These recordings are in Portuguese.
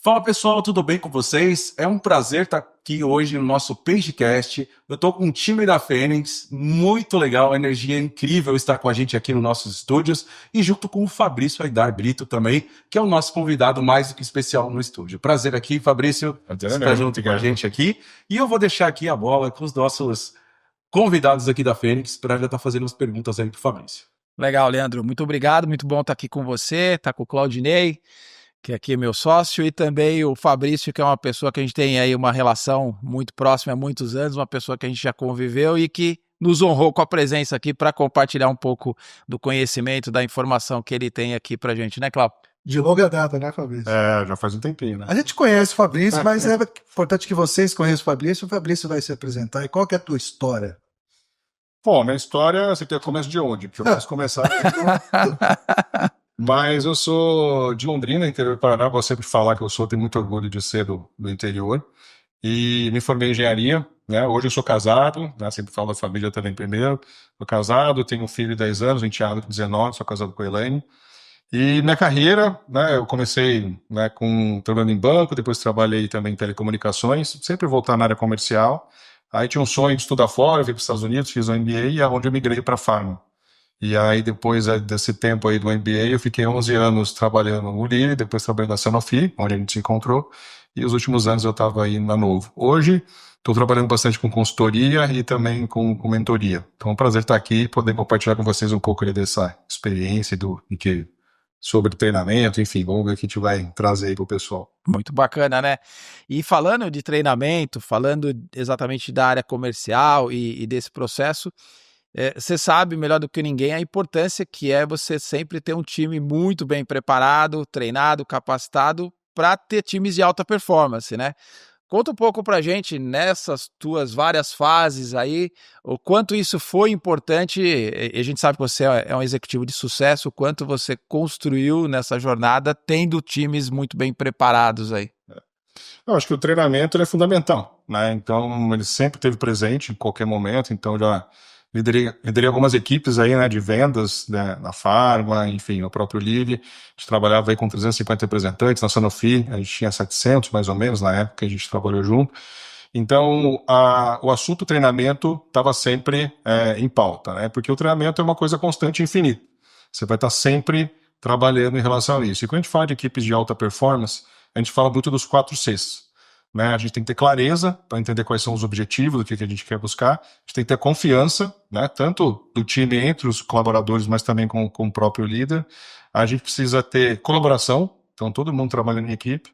Fala pessoal, tudo bem com vocês? É um prazer estar aqui hoje no nosso PageCast. Eu estou com o time da Fênix, muito legal, a energia é incrível estar com a gente aqui nos nossos estúdios e junto com o Fabrício Aidar Brito também, que é o nosso convidado mais do que especial no estúdio. Prazer aqui, Fabrício, estar junto com a gente aqui. E eu vou deixar aqui a bola com os nossos convidados aqui da Fênix para já estar fazendo as perguntas aí para o Fabrício. Legal, Leandro. Muito obrigado. Muito bom estar aqui com você, estar com o Claudinei, que aqui é meu sócio, e também o Fabrício, que é uma pessoa que a gente tem aí uma relação muito próxima há muitos anos, uma pessoa que a gente já conviveu e que nos honrou com a presença aqui para compartilhar um pouco do conhecimento, da informação que ele tem aqui para a gente, né, Cláudio? De longa data, né, Fabrício? Já faz um tempinho, né? A gente conhece o Fabrício, mas é importante que vocês conheçam o Fabrício vai se apresentar. E qual que é a tua história? Bom, minha história, você quer começo de onde? Porque eu posso começar. Mas eu sou de Londrina, interior do Paraná. Vou sempre falar que eu tenho muito orgulho de ser do interior. E me formei em engenharia, né? Hoje eu sou casado, né? Sempre falo da família também primeiro. Sou casado, tenho um filho de 10 anos, um enteado de 19, sou casado com a Elaine. E minha carreira, né? Eu comecei, né, trabalhando em banco, depois trabalhei também em telecomunicações, sempre voltar na área comercial. Aí tinha um sonho de estudar fora, eu vim para os Estados Unidos, fiz o MBA, e é onde eu migrei para a Pharma. E aí, depois desse tempo aí do MBA, eu fiquei 11 anos trabalhando no Lilly, depois trabalhando na Sanofi, onde a gente se encontrou, e os últimos anos eu estava aí na Novo. Hoje, estou trabalhando bastante com consultoria e também com mentoria. Então é um prazer estar aqui e poder compartilhar com vocês um pouco aí dessa experiência sobre treinamento, enfim, vamos ver o que a gente vai trazer aí para o pessoal. Muito bacana, né? E falando de treinamento, falando exatamente da área comercial e desse processo, você sabe melhor do que ninguém a importância que é você sempre ter um time muito bem preparado, treinado, capacitado para ter times de alta performance, né? Conta um pouco pra gente, nessas tuas várias fases aí, o quanto isso foi importante, e a gente sabe que você é um executivo de sucesso, o quanto você construiu nessa jornada, tendo times muito bem preparados aí. Eu acho que o treinamento ele é fundamental, né? Então, ele sempre esteve presente em qualquer momento, então já liderei algumas equipes aí, né, de vendas, né, na Pharma, enfim, no próprio Lilly. A gente trabalhava aí com 350 representantes, na Sanofi a gente tinha 700 mais ou menos na época que a gente trabalhou junto. Então, o assunto treinamento estava sempre em pauta, né? Porque o treinamento é uma coisa constante e infinita. Você vai estar sempre trabalhando em relação a isso. E quando a gente fala de equipes de alta performance, a gente fala muito dos 4 Cs. Né? A gente tem que ter clareza para entender quais são os objetivos, do que a gente quer buscar. A gente tem que ter confiança, né? Tanto do time entre os colaboradores, mas também com o próprio líder. A gente precisa ter colaboração, então todo mundo trabalhando em equipe.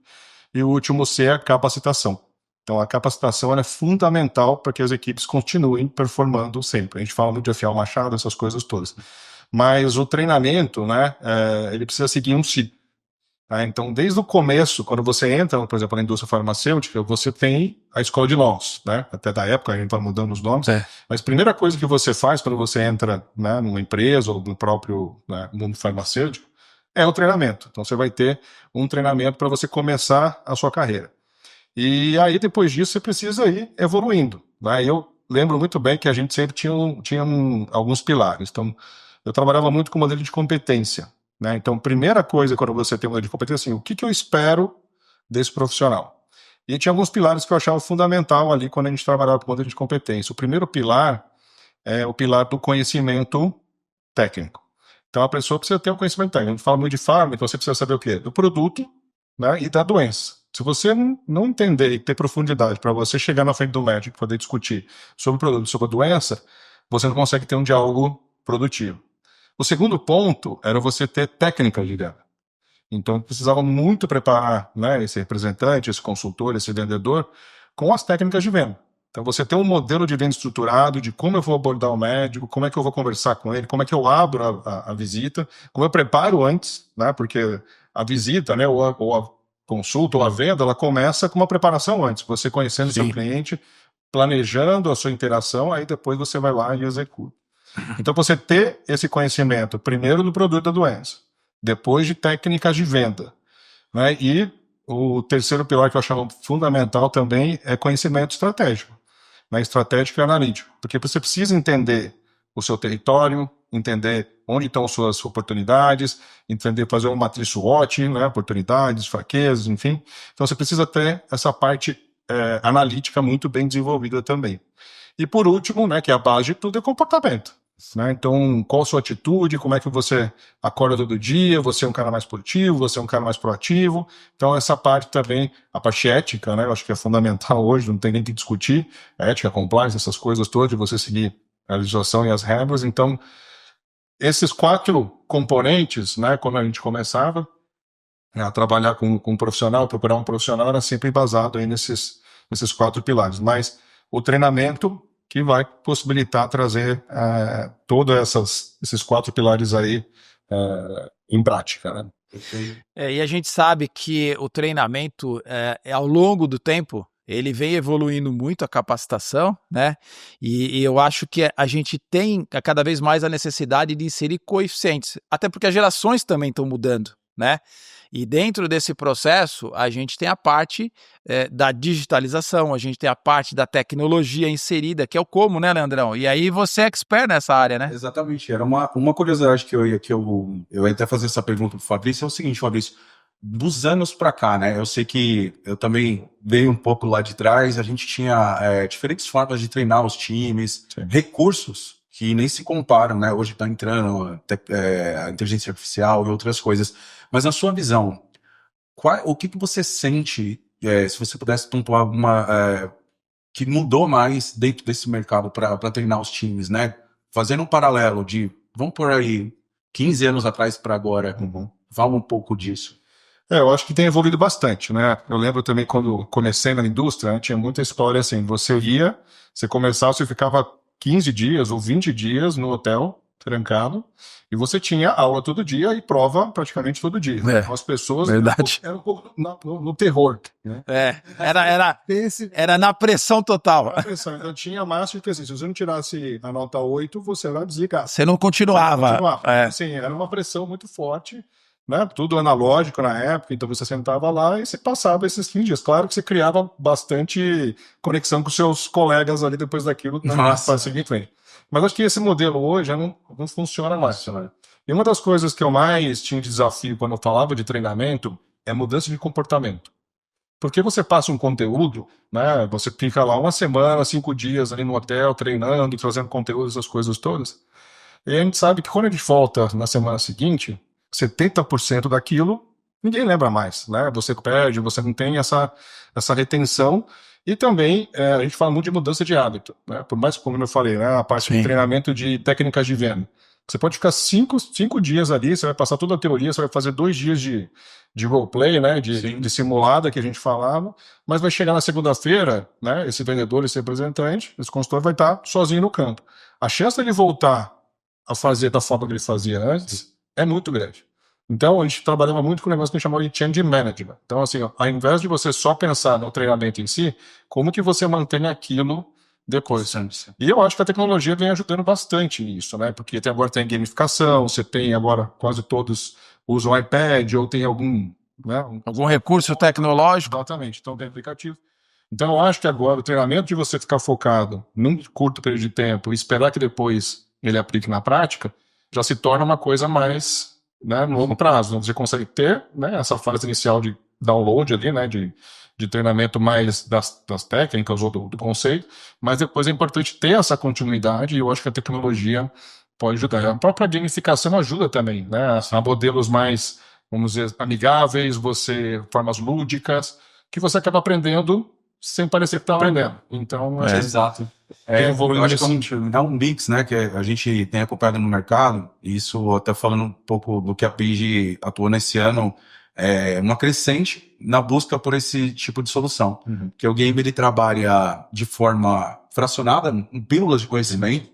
E o último C é a capacitação. Então a capacitação ela é fundamental para que as equipes continuem performando sempre. A gente fala muito de afiar o machado, essas coisas todas. Mas o treinamento, né, ele precisa seguir um ciclo. Então, desde o começo, quando você entra, por exemplo, na indústria farmacêutica, você tem a escola de nomes, né? Até da época, a gente vai mudando os nomes. Mas a primeira coisa que você faz quando você entra, né, numa empresa ou no próprio, né, mundo farmacêutico é o treinamento. Então, você vai ter um treinamento para você começar a sua carreira. E aí, depois disso, você precisa ir evoluindo. Né? Eu lembro muito bem que a gente sempre tinha alguns pilares. Então, eu trabalhava muito com modelo de competência. Né? Então, primeira coisa quando você tem um modelo de competência, assim, o que eu espero desse profissional? E tinha alguns pilares que eu achava fundamental ali quando a gente trabalhava com o modelo de competência. O primeiro pilar é o pilar do conhecimento técnico. Então, a pessoa precisa ter um conhecimento técnico. A gente fala muito de farma, então você precisa saber o quê? Do produto, né, e da doença. Se você não entender e ter profundidade para você chegar na frente do médico e poder discutir sobre o produto, sobre a doença, você não consegue ter um diálogo produtivo. O segundo ponto era você ter técnicas de venda. Então, precisava muito preparar, né, esse representante, esse consultor, esse vendedor, com as técnicas de venda. Então, você tem um modelo de venda estruturado de como eu vou abordar o médico, como é que eu vou conversar com ele, como é que eu abro a visita, como eu preparo antes, né, porque a visita, né, ou a consulta ou a venda, ela começa com uma preparação antes, você conhecendo o seu cliente, planejando a sua interação, aí depois você vai lá e executa. Então, você ter esse conhecimento, primeiro do produto da doença, depois de técnicas de venda. Né? E o terceiro pilar que eu achava fundamental também é conhecimento estratégico. Né? Estratégico e analítico. Porque você precisa entender o seu território, entender onde estão suas oportunidades, entender, fazer uma matriz SWOT, né, oportunidades, fraquezas, enfim. Então você precisa ter essa parte analítica muito bem desenvolvida também. E por último, né, que é a base de tudo, é comportamento. Né? Então, qual a sua atitude, como é que você acorda todo dia, você é um cara mais positivo, você é um cara mais proativo. Então, essa parte também, a parte ética, né, eu acho que é fundamental hoje, não tem nem que discutir, ética, compliance, essas coisas todas, de você seguir a legislação e as regras. Então, esses 4 componentes, né, quando a gente começava a trabalhar com um profissional, procurar um profissional, era sempre embasado aí nesses 4 pilares. Mas o treinamento que vai possibilitar trazer todos esses 4 pilares aí em prática, né? E a gente sabe que o treinamento, ao longo do tempo, ele vem evoluindo muito a capacitação, né? E eu acho que a gente tem cada vez mais a necessidade de inserir coeficientes, até porque as gerações também estão mudando, né? E dentro desse processo, a gente tem a parte da digitalização, a gente tem a parte da tecnologia inserida, que é o como, né, Leandrão? E aí você é expert nessa área, né? Exatamente. Era uma curiosidade que eu ia até fazer essa pergunta pro Fabrício, é o seguinte, Fabrício, dos anos para cá, né? Eu sei que eu também veio um pouco lá de trás, a gente tinha diferentes formas de treinar os times, recursos que nem se comparam, né? Hoje está entrando a inteligência artificial e outras coisas. Mas na sua visão, o que você sente, se você pudesse pontuar alguma que mudou mais dentro desse mercado para treinar os times, né? Fazendo um paralelo de, vamos por aí, 15 anos atrás para agora, fala um pouco disso. Eu acho que tem evoluído bastante, né? Eu lembro também quando comecei na indústria, né, tinha muita história assim, você começava, você ficava 15 dias ou 20 dias no hotel, trancado, e você tinha aula todo dia e prova praticamente todo dia. Então, as pessoas eram um pouco no terror. Né? Era na pressão total. Então tinha máximo que assim, se você não tirasse a nota 8, você era desligado. Você não continuava. Assim, era uma pressão muito forte, né? Tudo analógico na época, então você sentava lá e você passava esses 15 dias. Claro que você criava bastante conexão com seus colegas ali depois daquilo para seguir em frente. Mas acho que esse modelo hoje já não funciona mais. Né? E uma das coisas que eu mais tinha de desafio quando eu falava de treinamento é mudança de comportamento. Porque você passa um conteúdo, né? Você fica lá uma semana, 5 dias ali no hotel, treinando, trazendo conteúdo, essas coisas todas. E a gente sabe que quando a gente volta na semana seguinte, 70% daquilo ninguém lembra mais. Né? Você perde, você não tem essa retenção. E também a gente fala muito de mudança de hábito, né? Por mais que, como eu falei, né, a parte de treinamento de técnicas de venda. Você pode ficar 5 dias ali, você vai passar toda a teoria, você vai fazer 2 dias de roleplay, né, de simulada que a gente falava, mas vai chegar na segunda-feira, né, esse vendedor, esse representante, esse consultor vai estar sozinho no campo. A chance dele voltar a fazer da forma que ele fazia antes é muito grande. Então, a gente trabalhava muito com um negócio que a gente chamava de change management. Então, assim, ao invés de você só pensar no treinamento em si, como que você mantém aquilo depois? E eu acho que a tecnologia vem ajudando bastante nisso, né? Porque agora tem gamificação, você tem agora quase todos usam iPad ou tem algum recurso tecnológico. Exatamente, então tem aplicativo. Então, eu acho que agora o treinamento de você ficar focado num curto período de tempo e esperar que depois ele aplique na prática, já se torna uma coisa mais... Né, no longo prazo, você consegue ter, né, essa fase inicial de download ali, né, de treinamento mais das técnicas ou do conceito, mas depois é importante ter essa continuidade e eu acho que a tecnologia pode ajudar. A própria gamificação ajuda também, né, a modelos mais, vamos dizer, amigáveis, formas lúdicas, que você acaba aprendendo sem parecer que está aprendendo. Então, exato. Eu acho que é um mix, né, que a gente tem acompanhado no mercado, e isso até falando um pouco do que a Page atuou nesse ano, uma crescente na busca por esse tipo de solução. Que o game ele trabalha de forma fracionada, em pílulas de conhecimento,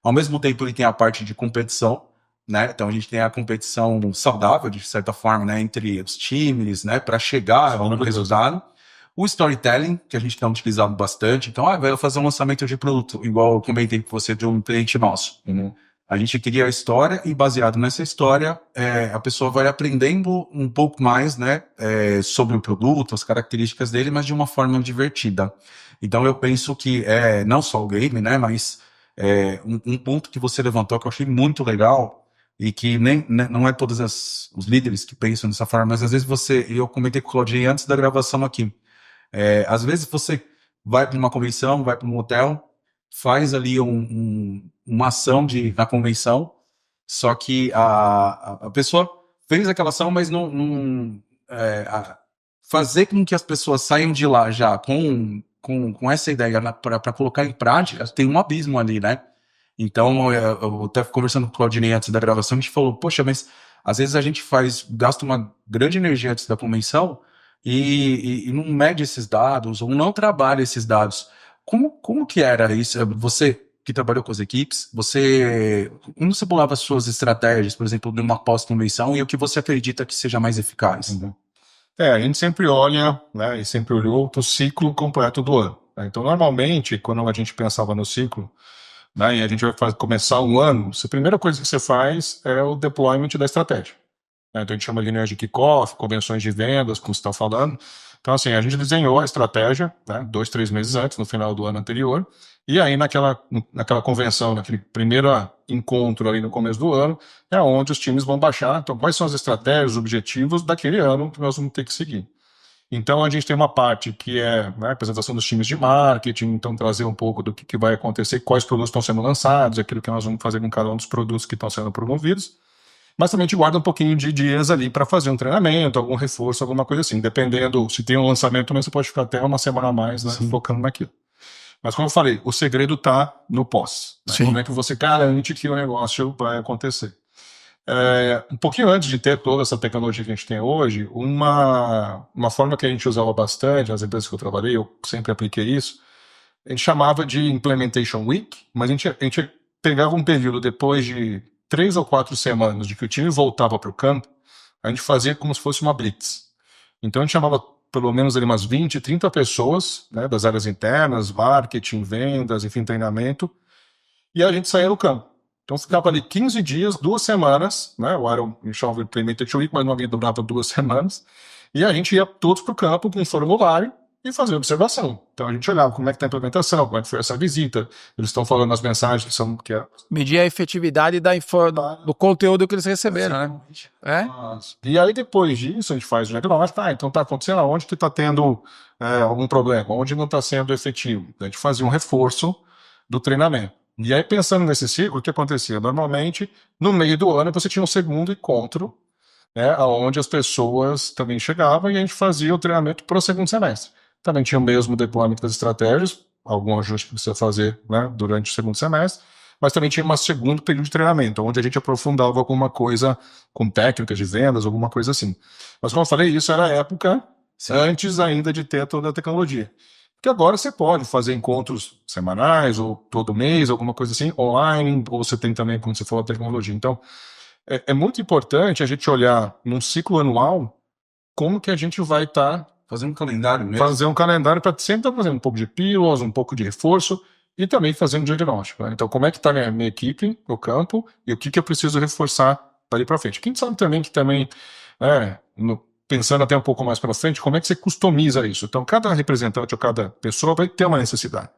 ao mesmo tempo ele tem a parte de competição, né? Então a gente tem a competição saudável, de certa forma, né, entre os times, né, para chegar ao resultado. O storytelling, que a gente tem utilizado bastante. Então, vai fazer um lançamento de produto, igual eu comentei com você de um cliente nosso. A gente cria a história e, baseado nessa história, a pessoa vai aprendendo um pouco mais, né, sobre o produto, as características dele, mas de uma forma divertida. Então, eu penso que não só o game, né, mas um ponto que você levantou que eu achei muito legal e que não é todos os líderes que pensam dessa forma, mas às vezes eu comentei com o Claudinei antes da gravação aqui, às vezes você vai para uma convenção, vai para um hotel, faz ali uma ação na convenção, só que a pessoa fez aquela ação, mas fazer com que as pessoas saiam de lá já com essa ideia para colocar em prática, tem um abismo ali, né? Então, eu até conversando com o Claudinei antes da gravação, a gente falou, poxa, mas às vezes a gente gasta uma grande energia antes da convenção e não mede esses dados, ou não trabalha esses dados. Como que era isso? Você que trabalhou com as equipes, como você bolava as suas estratégias, por exemplo, de uma pós-convenção, e o que você acredita que seja mais eficaz? A gente sempre olha, né, e sempre olhou o ciclo completo do ano. Né? Então, normalmente, quando a gente pensava no ciclo, né, e a gente vai começar um ano, a primeira coisa que você faz é o deployment da estratégia. Né? Então, a gente chama de reuniões de kickoff, convenções de vendas, como você está falando. Então, assim, a gente desenhou a estratégia, né, 2, 3 meses antes, no final do ano anterior, e aí naquela convenção, naquele primeiro encontro ali no começo do ano, é onde os times vão baixar, então, quais são as estratégias, os objetivos daquele ano que nós vamos ter que seguir. Então, a gente tem uma parte que é, né, a apresentação dos times de marketing, então trazer um pouco do que vai acontecer, quais produtos estão sendo lançados, aquilo que nós vamos fazer com cada um dos produtos que estão sendo promovidos. Mas também a gente guarda um pouquinho de dias ali para fazer um treinamento, algum reforço, alguma coisa assim. Dependendo, se tem um lançamento, mas você pode ficar até uma semana a mais, né, focando naquilo. Mas como eu falei, o segredo está no pós. Né? Como é que você garante que o negócio vai acontecer? Um pouquinho antes de ter toda essa tecnologia que a gente tem hoje, uma forma que a gente usava bastante nas empresas que eu trabalhei, eu sempre apliquei isso, a gente chamava de Implementation Week, mas a gente pegava um período depois de 3 ou 4 semanas de que o time voltava para o campo, a gente fazia como se fosse uma blitz. Então a gente chamava pelo menos ali umas 20, 30 pessoas, né, das áreas internas, marketing, vendas, enfim, treinamento, e a gente saía no campo. Então ficava ali 15 dias, 2 semanas, né, a gente chamava de Implementation Week, mas não havia durava 2 semanas, e a gente ia todos para o campo com um formulário, e fazer observação. Então a gente olhava como é que está a implementação, como é que foi essa visita, eles estão falando as mensagens que são... Medir a efetividade do conteúdo que eles receberam, né? E aí depois disso a gente faz o diagnóstico, então está acontecendo onde que está tendo algum problema, onde não está sendo efetivo. A gente fazia um reforço do treinamento. E aí pensando nesse ciclo, o que acontecia? Normalmente, no meio do ano, você tinha um segundo encontro, né, onde as pessoas também chegavam e a gente fazia o treinamento para o segundo semestre. Também tinha o mesmo deployment das estratégias, algum ajuste que precisa fazer, né, durante o segundo semestre, mas também tinha um segundo período de treinamento, onde a gente aprofundava alguma coisa com técnicas de vendas, alguma coisa assim. Mas como eu falei, isso era a época antes ainda de ter toda a tecnologia. Porque agora você pode fazer encontros semanais ou todo mês, alguma coisa assim, online, ou você tem também, como você falou, a tecnologia. Então, é muito importante a gente olhar num ciclo anual como que a gente vai estar... Fazer um calendário mesmo. Fazer um calendário para sempre estar fazendo um pouco de pílulas, um pouco de reforço e também fazendo diagnóstico. Né? Então, como é que está a minha equipe no campo e o que eu preciso reforçar dali para frente. Quem sabe também que pensando até um pouco mais para frente, como é que você customiza isso? Então, cada representante ou cada pessoa vai ter uma necessidade.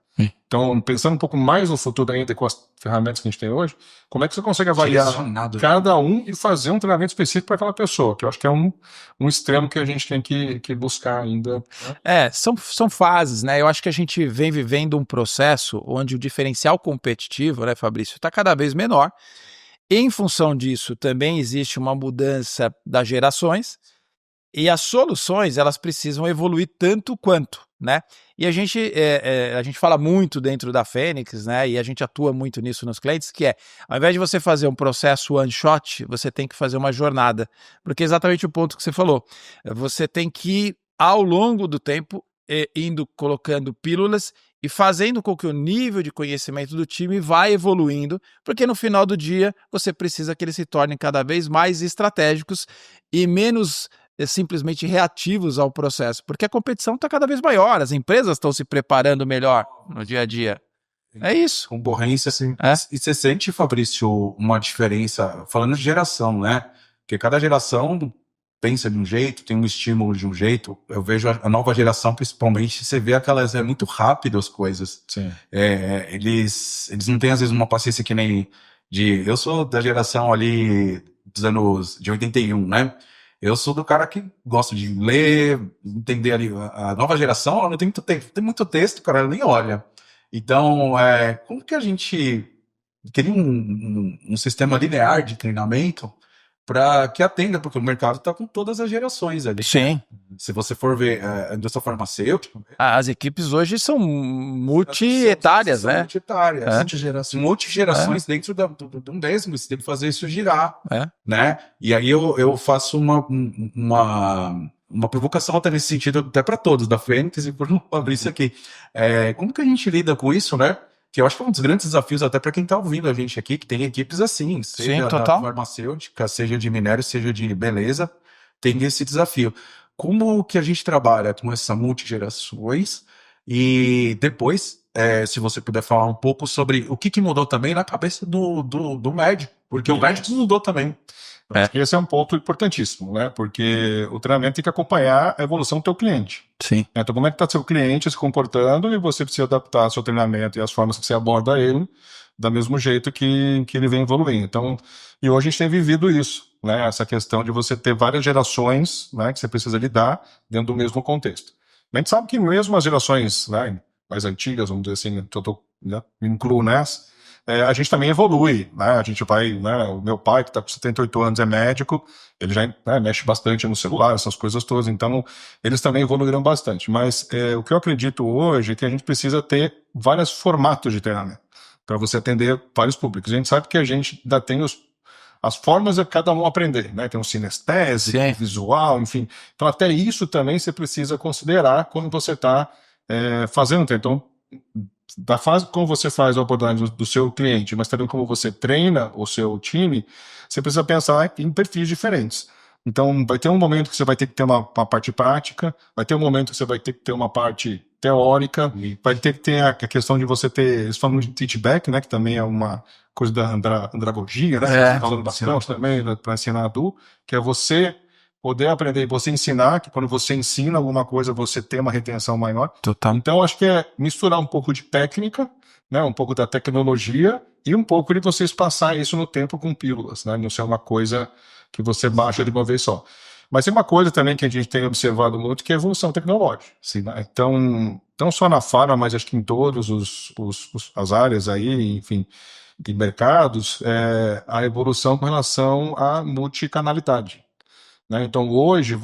Então, pensando um pouco mais no futuro ainda com as ferramentas que a gente tem hoje, como é que você consegue avaliar cada um e fazer um treinamento específico para aquela pessoa? Que eu acho que é um extremo que a gente tem que buscar ainda. Né? São fases, né? Eu acho que a gente vem vivendo um processo onde o diferencial competitivo, né, Fabrício, está cada vez menor. Em função disso, também existe uma mudança das gerações. E as soluções, elas precisam evoluir tanto quanto, né? E a gente fala muito dentro da Fênix, né? E a gente atua muito nisso nos clientes, que ao invés de você fazer um processo one shot, você tem que fazer uma jornada. Porque é exatamente o ponto que você falou. Você tem que ir, ao longo do tempo, indo colocando pílulas e fazendo com que o nível de conhecimento do time vá evoluindo, porque no final do dia, você precisa que eles se tornem cada vez mais estratégicos e menos... simplesmente reativos ao processo, porque a competição está cada vez maior, as empresas estão se preparando melhor no dia a dia. É isso. Concorrência, assim. E você sente, Fabrício, uma diferença, falando de geração, né? Porque cada geração pensa de um jeito, tem um estímulo de um jeito. Eu vejo a nova geração, principalmente, você vê aquelas, muito rápido as coisas. Sim. Eles não têm, às vezes, uma paciência que nem Eu sou da geração ali dos anos de 81, né? Eu sou do cara que gosta de ler, entender ali. A nova geração, ela não tem muito tempo, tem muito texto, cara, ela nem olha. Então, como que a gente cria um sistema linear de treinamento para que atenda, porque o mercado está com todas as gerações ali. Sim. Se você for ver a indústria farmacêutica, As equipes hoje são multi-etárias, né? Multigerações dentro do mesmo, você tem que fazer isso girar, né? E aí eu faço uma provocação até nesse sentido, até para todos, da Fênix e por Fabrício aqui. Como que a gente lida com isso, né? Que eu acho que é um dos grandes desafios até para quem está ouvindo a gente aqui, que tem equipes assim, seja da farmacêutica, seja de minério, seja de beleza, tem esse desafio. Como que a gente trabalha com essa multigerações e depois, se você puder falar um pouco sobre o que mudou também na cabeça do médico, porque o médico mudou também. Esse é um ponto importantíssimo, né? Porque o treinamento tem que acompanhar a evolução do teu cliente. Sim. Então, como é que está seu cliente se comportando e você precisa adaptar seu treinamento e as formas que você aborda ele do mesmo jeito que ele vem evoluindo. Então, e hoje a gente tem vivido isso, né? Essa questão de você ter várias gerações, né, que você precisa lidar dentro do mesmo contexto. A gente sabe que mesmo as gerações, né, mais antigas, vamos dizer assim, me incluo nessa, a gente também evolui, né? A gente vai, né? O meu pai, que está com 78 anos, é médico, ele já mexe bastante no celular, essas coisas todas, então eles também evoluíram bastante. Mas o que eu acredito hoje é que a gente precisa ter vários formatos de treinamento para você atender vários públicos. A gente sabe que a gente ainda tem as formas de cada um aprender, né? Tem o sinestésico, visual, enfim. Então até isso também você precisa considerar quando você está fazendo. Então, da fase como você faz a abordagem do seu cliente, mas também como você treina o seu time, você precisa pensar em perfis diferentes. Então, vai ter um momento que você vai ter que ter uma parte prática, vai ter um momento que você vai ter que ter uma parte teórica, vai ter que ter a questão de você ter, eles falam de feedback, né, que também é uma coisa da andragogia, né, falando bastante também, para ensinar adulto, que é você poder aprender e você ensinar, que quando você ensina alguma coisa, você tem uma retenção maior. Total. Então, acho que é misturar um pouco de técnica, né, um pouco da tecnologia e um pouco de vocês passar isso no tempo com pílulas, né, não ser uma coisa que você baixa de uma vez só. Mas tem uma coisa também que a gente tem observado muito, que é a evolução tecnológica. Sim, né? Então, não só na farma, mas acho que em todas as áreas aí, enfim, de mercados, a evolução com relação à multicanalidade. Né? Então, hoje,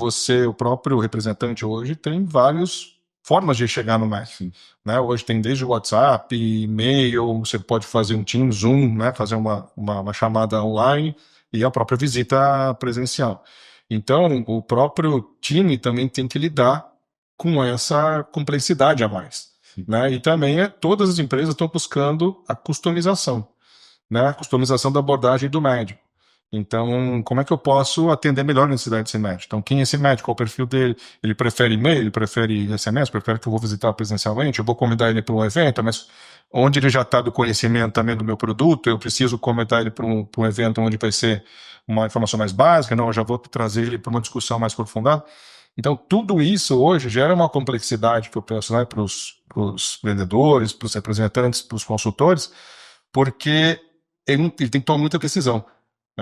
o próprio representante hoje tem várias formas de chegar no médico. Né? Hoje tem desde o WhatsApp, e-mail, você pode fazer um Teams, Zoom, né? Fazer uma chamada online e a própria visita presencial. Então, o próprio time também tem que lidar com essa complexidade a mais. Né? E também todas as empresas estão buscando a customização, né? A customização da abordagem do médico. Então, como é que eu posso atender melhor a necessidade desse médico? Então, quem é esse médico? Qual o perfil dele? Ele prefere e-mail? Ele prefere SMS? Prefere que eu vou visitar presencialmente? Eu vou convidar ele para um evento, mas onde ele já está do conhecimento também do meu produto, eu preciso convidar ele para um evento onde vai ser uma informação mais básica? Não, eu já vou trazer ele para uma discussão mais aprofundada. Então, tudo isso hoje gera uma complexidade que eu penso, né, para os vendedores, para os representantes, para os consultores, porque ele tem que tomar muita decisão.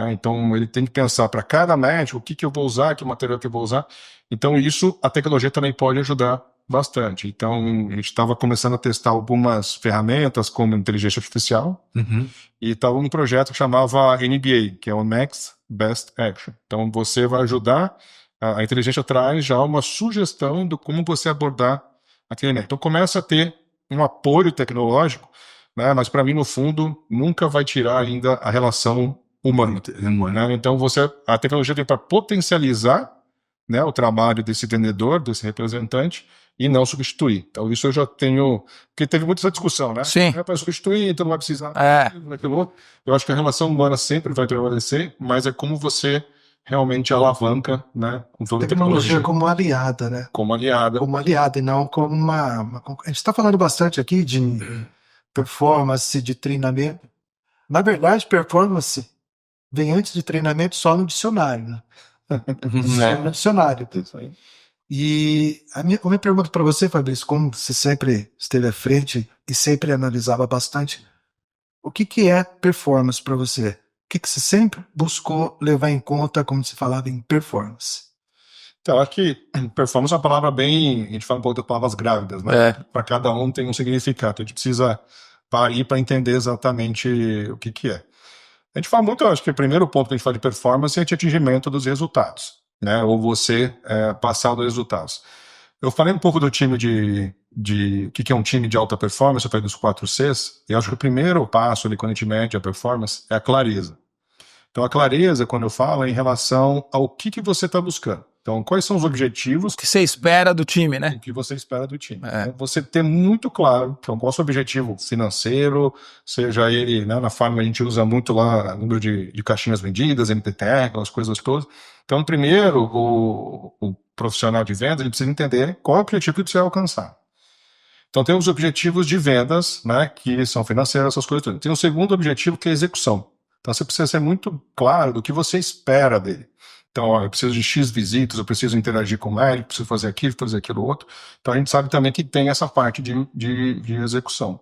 Então, ele tem que pensar para cada médico o que eu vou usar, que material que eu vou usar. Então, isso a tecnologia também pode ajudar bastante. Então, a gente estava começando a testar algumas ferramentas como inteligência artificial e estava um projeto que chamava NBA, que é o Next Best Action. Então, você vai ajudar, a inteligência traz já uma sugestão de como você abordar aquele médico. Então, começa a ter um apoio tecnológico, né? Mas para mim, no fundo, nunca vai tirar ainda a relação humano. Né? Então, a tecnologia vem para potencializar, né, o trabalho desse vendedor, desse representante, e não substituir. Então, isso eu já tenho... Porque teve muita essa discussão, né? Sim. É para substituir, então não vai precisar daquilo outro. Eu acho que a relação humana sempre vai prevalecer, mas é como você realmente alavanca, né, com toda a tecnologia. Como aliada, né? Como aliada. Como aliada e não como uma... A gente está falando bastante aqui de performance, de treinamento. Na verdade, performance vem antes de treinamento só no dicionário, né? Só no dicionário. E a minha pergunta para você, Fabrício, como você sempre esteve à frente e sempre analisava bastante, O que é performance para você? O que você sempre buscou levar em conta quando se falava em performance? Então, aqui, performance é uma palavra bem. A gente fala um pouco das palavras grávidas, né? Para cada um tem um significado. A gente precisa parar para entender exatamente o que é. A gente fala muito, eu acho que o primeiro ponto que a gente fala de performance é o atingimento dos resultados, né? Ou você passar dos resultados. Eu falei um pouco do time o que é um time de alta performance, eu falei dos 4 Cs, e acho que o primeiro passo ali quando a gente mede a performance é a clareza. Então, a clareza, quando eu falo, é em relação ao que você está buscando. Então, quais são os objetivos O que você espera do time, né? o que você espera do time. É. Então, você ter muito claro então, qual é o seu objetivo financeiro, seja ele, né, na Farm a gente usa muito lá número de caixinhas vendidas, MTTR, aquelas coisas todas. Então, primeiro, o profissional de vendas ele precisa entender qual é o objetivo que você vai alcançar. Então, tem os objetivos de vendas, né, que são financeiras, essas coisas todas. Tem o segundo objetivo, que é a execução. Então, você precisa ser muito claro do que você espera dele. Então, ó, eu preciso de X visitas, eu preciso interagir com o médico, preciso fazer aquilo outro. Então, a gente sabe também que tem essa parte de execução.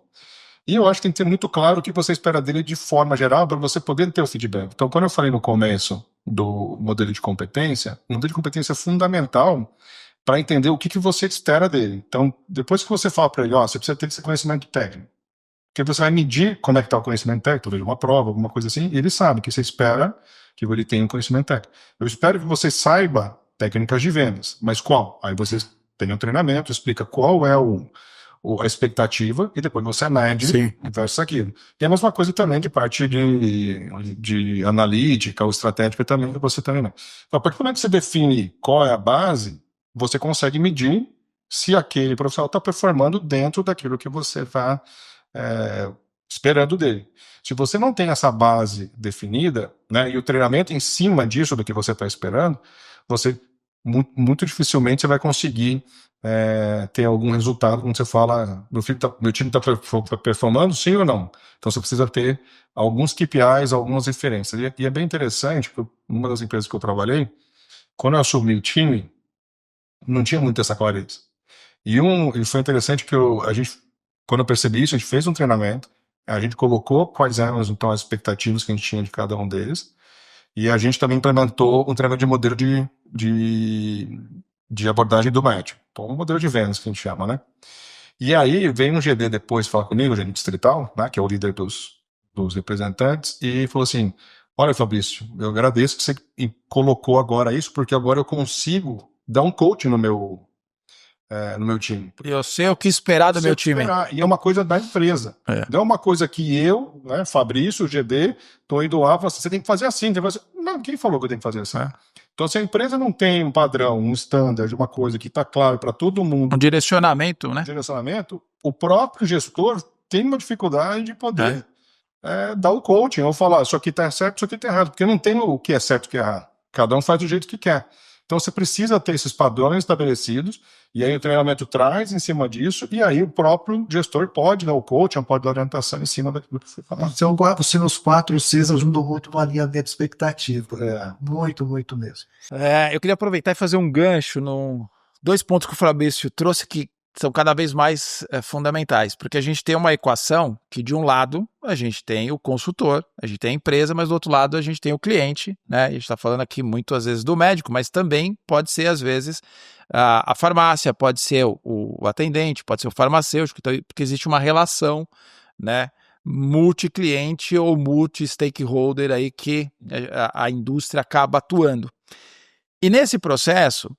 E eu acho que tem que ter muito claro o que você espera dele de forma geral para você poder ter o feedback. Então, quando eu falei no começo do modelo de competência, o modelo de competência é fundamental para entender o que você espera dele. Então, depois que você fala para ele, ó, você precisa ter esse conhecimento técnico, porque você vai medir como é que está o conhecimento técnico, talvez uma prova, alguma coisa assim, e ele sabe que você espera que ele tenha um conhecimento técnico. Eu espero que você saiba técnicas de vendas, mas qual? Aí você tem um treinamento, explica qual é a expectativa e depois você mede versus aquilo. E a mesma coisa também de parte de analítica ou estratégica também que você treinar. Então, a partir do momento que você define qual é a base, você consegue medir se aquele profissional está performando dentro daquilo que você está esperando dele. Se você não tem essa base definida, né, e o treinamento em cima disso do que você está esperando, você muito dificilmente você vai conseguir ter algum resultado quando você fala, meu time está performando, sim ou não? Então você precisa ter alguns KPIs, algumas referências. E é bem interessante, porque uma das empresas que eu trabalhei, quando eu assumi o time, não tinha muito essa clareza. E foi interessante que quando eu percebi isso, a gente fez um treinamento, a gente colocou quais eram então as expectativas que a gente tinha de cada um deles, e a gente também implementou um treinamento de modelo de abordagem do médico. Então, um modelo de vendas que a gente chama, né? E aí veio um GD depois falar comigo, o gerente distrital, né, que é o líder dos representantes, e falou assim, olha, Fabrício, eu agradeço que você colocou agora isso, porque agora eu consigo dar um coaching no meu time. Eu sei o que esperar do meu time. E é uma coisa da empresa. Não é uma coisa que eu, né, Fabrício, o GD, estou indo lá e falo assim, você tem que fazer assim. Não, quem falou que eu tenho que fazer assim? Então, se a empresa não tem um padrão, um standard, uma coisa que está claro para todo mundo... Um direcionamento, né? O próprio gestor tem uma dificuldade de poder dar o coaching, ou falar, isso aqui está certo, isso aqui está errado, porque não tem o que é certo e o que é errado. Cada um faz do jeito que quer. Então, você precisa ter esses padrões estabelecidos, e aí o treinamento traz em cima disso, e aí o próprio gestor pode dar o coaching, pode dar orientação em cima daquilo que você fala. Então, os 4 Cs ajudam muito no alinhamento de expectativa. Muito, muito mesmo. Eu queria aproveitar e fazer um gancho dois pontos que o Fabrício trouxe que são cada vez mais fundamentais, porque a gente tem uma equação que, de um lado, a gente tem o consultor, a gente tem a empresa, mas do outro lado a gente tem o cliente, né? A gente está falando aqui muito, às vezes, do médico, mas também pode ser, às vezes, a farmácia, pode ser o atendente, pode ser o farmacêutico, porque existe uma relação, né, multi-cliente ou multi-stakeholder aí que a indústria acaba atuando. E nesse processo,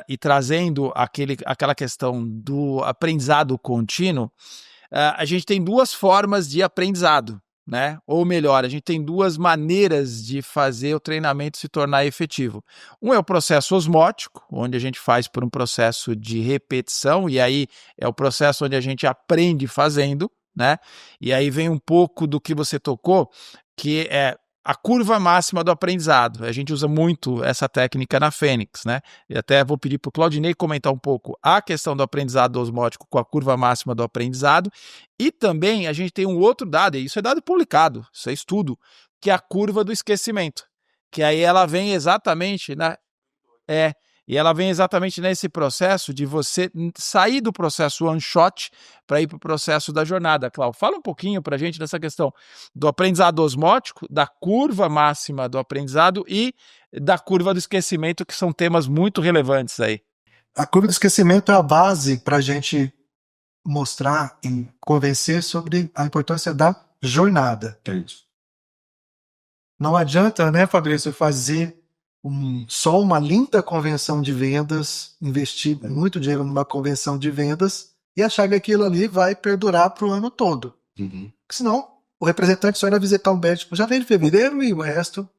e trazendo aquela questão do aprendizado contínuo, a gente tem duas formas de aprendizado, né? Ou melhor, a gente tem duas maneiras de fazer o treinamento se tornar efetivo. Um é o processo osmótico, onde a gente faz por um processo de repetição, e aí é o processo onde a gente aprende fazendo, né? E aí vem um pouco do que você tocou, que é a curva máxima do aprendizado. A gente usa muito essa técnica na Fênix, né? E até vou pedir para o Claudinei comentar um pouco a questão do aprendizado osmótico com a curva máxima do aprendizado. E também a gente tem um outro dado, e isso é dado publicado, isso é estudo, que é a curva do esquecimento. Que aí ela vem exatamente E ela vem exatamente nesse processo de você sair do processo one shot para ir para o processo da jornada. Cláudio, fala um pouquinho para a gente dessa questão do aprendizado osmótico, da curva máxima do aprendizado e da curva do esquecimento, que são temas muito relevantes aí. A curva do esquecimento é a base para a gente mostrar e convencer sobre a importância da jornada. É isso. Não adianta, né, Fabrício, fazer só uma linda convenção de vendas, investir muito dinheiro numa convenção de vendas e achar que aquilo ali vai perdurar para o ano todo. Uhum. Porque senão o representante só irá visitar o médico já vem em fevereiro e o resto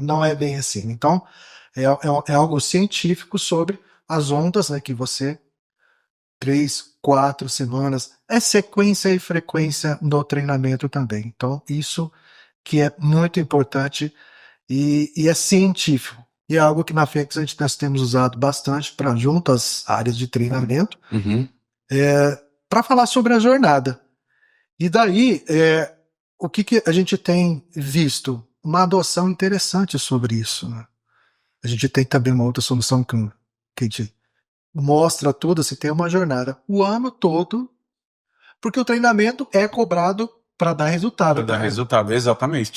não é bem assim. Então, é algo científico sobre as ondas, né, que você 3, 4 semanas, é sequência e frequência no treinamento também. Então, isso que é muito importante e é científico. E é algo que na Fênix nós temos usado bastante para junto às áreas de treinamento, Uhum. para falar sobre a jornada. E daí, o que a gente tem visto? Uma adoção interessante sobre isso. Né? A gente tem também uma outra solução que a gente mostra tudo, se tem uma jornada o ano todo, porque o treinamento é cobrado para dar resultado. Para dar resultado, exatamente.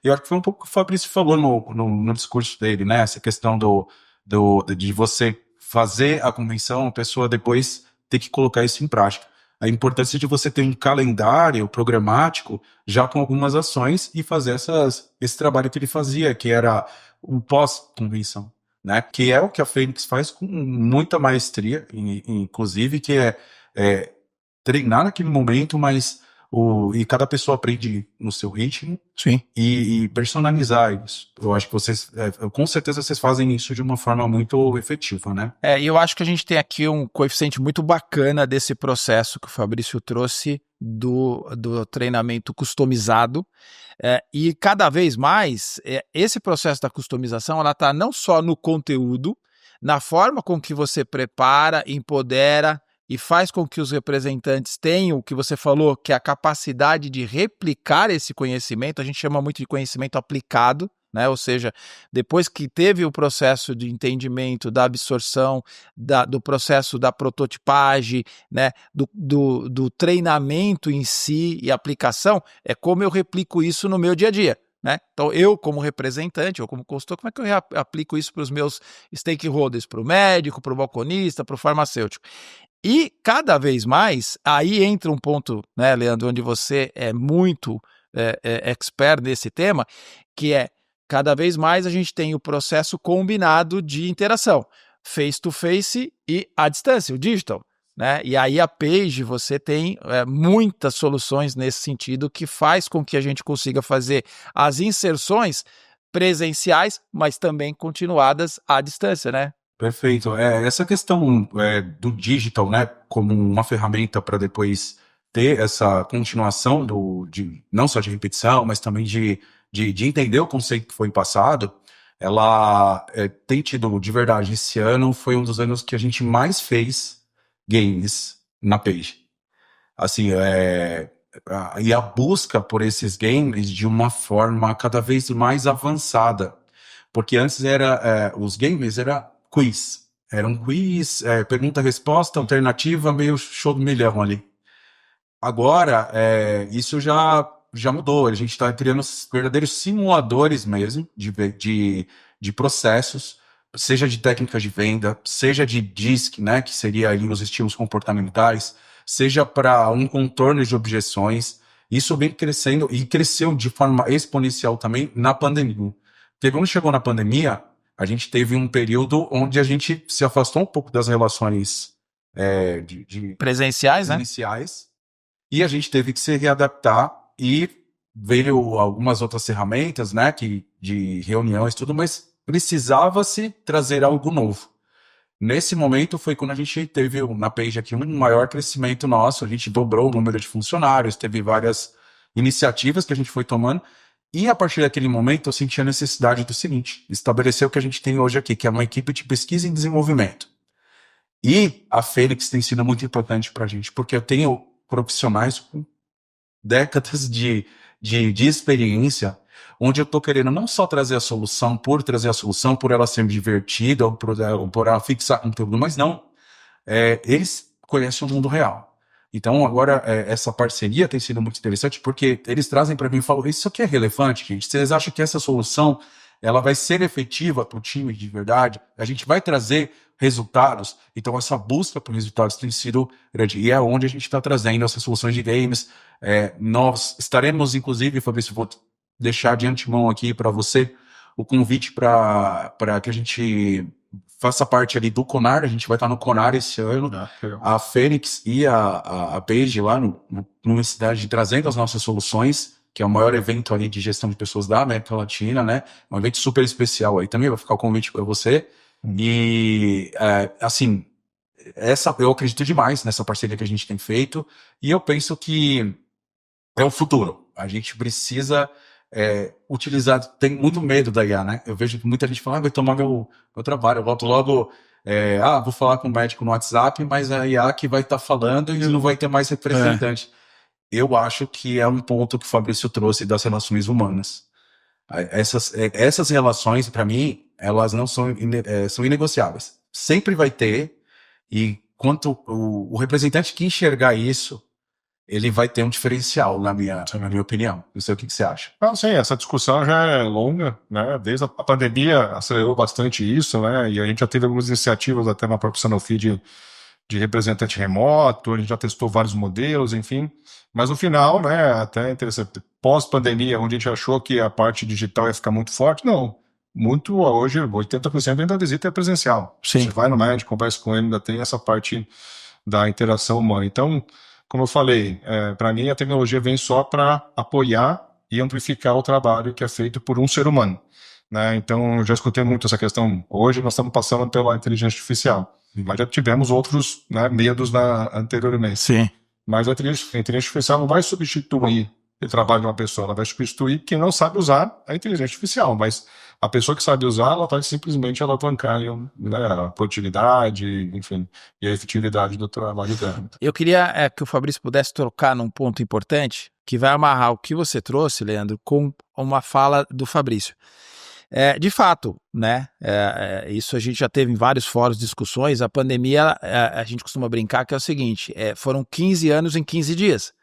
E eu acho que foi um pouco o que o Fabrício falou no discurso dele, né? Essa questão de você fazer a convenção, a pessoa depois ter que colocar isso em prática. A importância de você ter um calendário programático já com algumas ações e fazer esse trabalho que ele fazia, que era o pós-convenção, né? Que é o que a Fênix faz com muita maestria, inclusive, que é treinar naquele momento, mas e cada pessoa aprende no seu ritmo. Sim. E personalizar isso. Eu acho que vocês, com certeza, vocês fazem isso de uma forma muito efetiva, né? E eu acho que a gente tem aqui um coeficiente muito bacana desse processo que o Fabrício trouxe do treinamento customizado. E cada vez mais, esse processo da customização, ela está não só no conteúdo, na forma com que você prepara, empodera e faz com que os representantes tenham o que você falou, que é a capacidade de replicar esse conhecimento. A gente chama muito de conhecimento aplicado, né? Ou seja, depois que teve o processo de entendimento, da absorção, do processo da prototipagem, né? do treinamento em si e aplicação, é como eu replico isso no meu dia a dia. Né? Então, eu como representante, ou como consultor, como é que eu aplico isso para os meus stakeholders, para o médico, para o balconista, para o farmacêutico? E cada vez mais, aí entra um ponto, né, Leandro, onde você é muito expert nesse tema, que é cada vez mais a gente tem o processo combinado de interação, face-to-face e à distância, o digital. Né? E aí a Page, você tem muitas soluções nesse sentido que faz com que a gente consiga fazer as inserções presenciais, mas também continuadas à distância, né? Perfeito. Essa questão do digital, né, como uma ferramenta para depois ter essa continuação não só de repetição, mas também de entender o conceito que foi passado, ela tem tido, de verdade, esse ano foi um dos anos que a gente mais fez games na Page. Assim, e a busca por esses games de uma forma cada vez mais avançada. Porque antes os games era quiz. Era um quiz, pergunta-resposta, alternativa, meio show do milhão ali. Agora, isso já mudou. A gente está criando verdadeiros simuladores mesmo de processos, seja de técnicas de venda, seja de DISC, né, que seria ali os estilos comportamentais, seja para um contorno de objeções. Isso vem crescendo e cresceu de forma exponencial também na pandemia. Porque quando chegou na pandemia, a gente teve um período onde a gente se afastou um pouco das relações presenciais, né? E a gente teve que se readaptar e veio algumas outras ferramentas, né, de reuniões e tudo, mas precisava-se trazer algo novo. Nesse momento foi quando a gente teve na Page aqui um maior crescimento nosso, a gente dobrou o número de funcionários, teve várias iniciativas que a gente foi tomando, e a partir daquele momento eu senti a necessidade do seguinte, estabelecer o que a gente tem hoje aqui, que é uma equipe de pesquisa e desenvolvimento. E a Fênix tem sido muito importante para a gente, porque eu tenho profissionais com décadas de experiência onde eu estou querendo não só trazer a solução por trazer a solução, por ela ser divertida, ou por ela fixar conteúdo, mas não. Eles conhecem o mundo real. Então, agora, essa parceria tem sido muito interessante, porque eles trazem para mim e falam, isso aqui é relevante, gente? Vocês acham que essa solução ela vai ser efetiva para o time de verdade? A gente vai trazer resultados? Então, essa busca por resultados tem sido grande. E é onde a gente está trazendo essas soluções de games. Nós estaremos, inclusive, Fabrício, vou deixar de antemão aqui para você o convite para que a gente faça parte ali do Conar. A gente vai estar no Conar esse ano. A Fênix e a Paige lá numa cidade trazendo as nossas soluções, que é o maior evento ali de gestão de pessoas da América Latina, né? Um evento super especial aí. Também vai ficar o convite para você. E, assim, eu acredito demais nessa parceria que a gente tem feito, e eu penso que é o futuro. A gente precisa utilizar, tem muito medo da IA, né? Eu vejo que muita gente fala, vai tomar meu trabalho, eu volto logo, vou falar com o médico no WhatsApp, mas a IA que vai estar falando e não vai ter mais representante. Eu acho que é um ponto que o Fabrício trouxe das relações humanas. Essas relações, para mim, elas não são inegociáveis. Sempre vai ter, e quanto o representante que enxergar isso, ele vai ter um diferencial, na minha opinião. Não sei o que você acha. Sim, essa discussão já é longa, né? Desde a pandemia acelerou bastante isso, né? E a gente já teve algumas iniciativas até na própria Sanofi de representante remoto, a gente já testou vários modelos, enfim. Mas no final, né, até interessante, pós-pandemia, onde a gente achou que a parte digital ia ficar muito forte, não. Hoje, 80% ainda da visita é presencial. Sim. Você vai no médico, conversa com ele, ainda tem essa parte da interação humana. Então, como eu falei, para mim a tecnologia vem só para apoiar e amplificar o trabalho que é feito por um ser humano, né? Então, eu já escutei muito essa questão. Hoje nós estamos passando pela inteligência artificial, mas já tivemos outros, né, medos anteriormente. Sim. Mas a inteligência artificial não vai substituir o trabalho de uma pessoa, ela vai substituir quem não sabe usar a inteligência artificial, mas a pessoa que sabe usar, ela vai simplesmente alavancar, né, a produtividade, enfim, e a efetividade do trabalho dela. Eu queria que o Fabrício pudesse trocar num ponto importante, que vai amarrar o que você trouxe, Leandro, com uma fala do Fabrício. De fato, né, isso a gente já teve em vários fóruns, discussões. A pandemia, a gente costuma brincar que é o seguinte, foram 15 anos em 15 dias,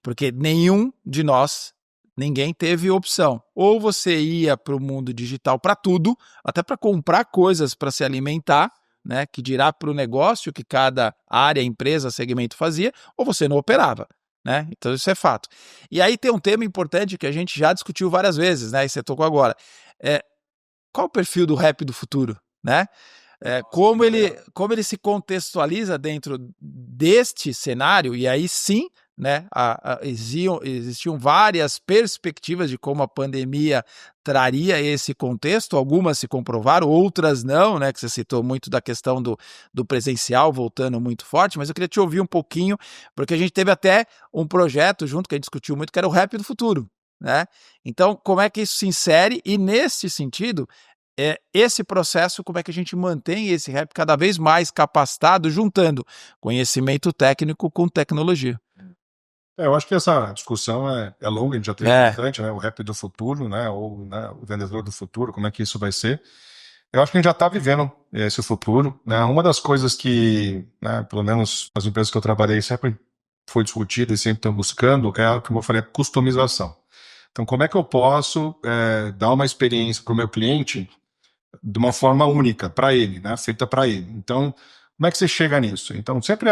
porque nenhum de nós, ninguém teve opção. Ou você ia para o mundo digital para tudo, até para comprar coisas para se alimentar, né, que dirá para o negócio que cada área, empresa, segmento fazia, ou você não operava. Né? Então isso é fato. E aí tem um tema importante que a gente já discutiu várias vezes, né, e você tocou agora. Qual o perfil do rap do futuro, né? Como ele se contextualiza dentro deste cenário, e aí sim, né, existiam várias perspectivas de como a pandemia traria esse contexto. Algumas se comprovaram, outras não, né, que você citou muito da questão do presencial voltando muito forte, mas eu queria te ouvir um pouquinho, porque a gente teve até um projeto junto que a gente discutiu muito, que era o Rap do Futuro, né? Então, como é que isso se insere? E nesse sentido, esse processo, como é que a gente mantém esse rap cada vez mais capacitado, juntando conhecimento técnico com tecnologia? Eu acho que essa discussão é longa, a gente já teve bastante, né? O rap do futuro, né? Ou, né, o vendedor do futuro, como é que isso vai ser? Eu acho que a gente já está vivendo esse futuro, né? Uma das coisas que, né, pelo menos nas empresas que eu trabalhei, sempre foi discutida e sempre estão buscando, como eu falei, a customização. Então, como é que eu posso dar uma experiência para o meu cliente de uma forma única, para ele, né? Feita para ele. Então, como é que você chega nisso? Então, sempre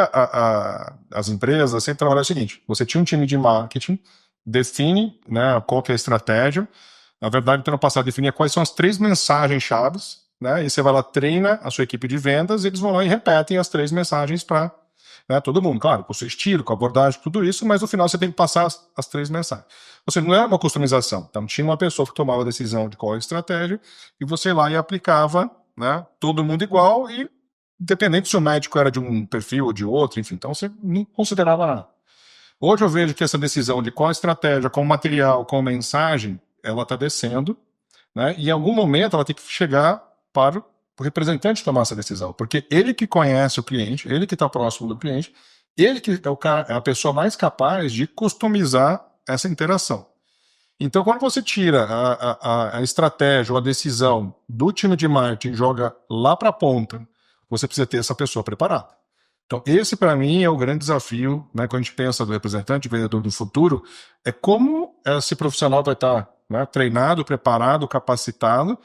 as empresas sempre trabalham o seguinte: você tinha um time de marketing, define, né, qual que é a estratégia. Na verdade, no ano passado, definia quais são as 3 mensagens-chave, né? E você vai lá, treina a sua equipe de vendas, e eles vão lá e repetem as 3 mensagens para, né, todo mundo, claro, com o seu estilo, com a abordagem, tudo isso, mas no final você tem que passar as 3 mensagens. Ou seja, não é uma customização. Então, tinha uma pessoa que tomava a decisão de qual é a estratégia, e você lá e aplicava, né, todo mundo igual, e independente se o médico era de um perfil ou de outro, enfim, então você não considerava nada. Hoje eu vejo que essa decisão de qual estratégia, qual material, qual mensagem, ela está descendo, né, e em algum momento ela tem que chegar para o representante tomar essa decisão, porque ele que conhece o cliente, ele que está próximo do cliente, ele que é a pessoa mais capaz de customizar essa interação. Então, quando você tira a estratégia ou a decisão do time de marketing e joga lá para a ponta, você precisa ter essa pessoa preparada. Então, esse para mim é o grande desafio, né, quando a gente pensa do representante, vendedor do futuro, é como esse profissional vai estar, né, treinado, preparado, capacitado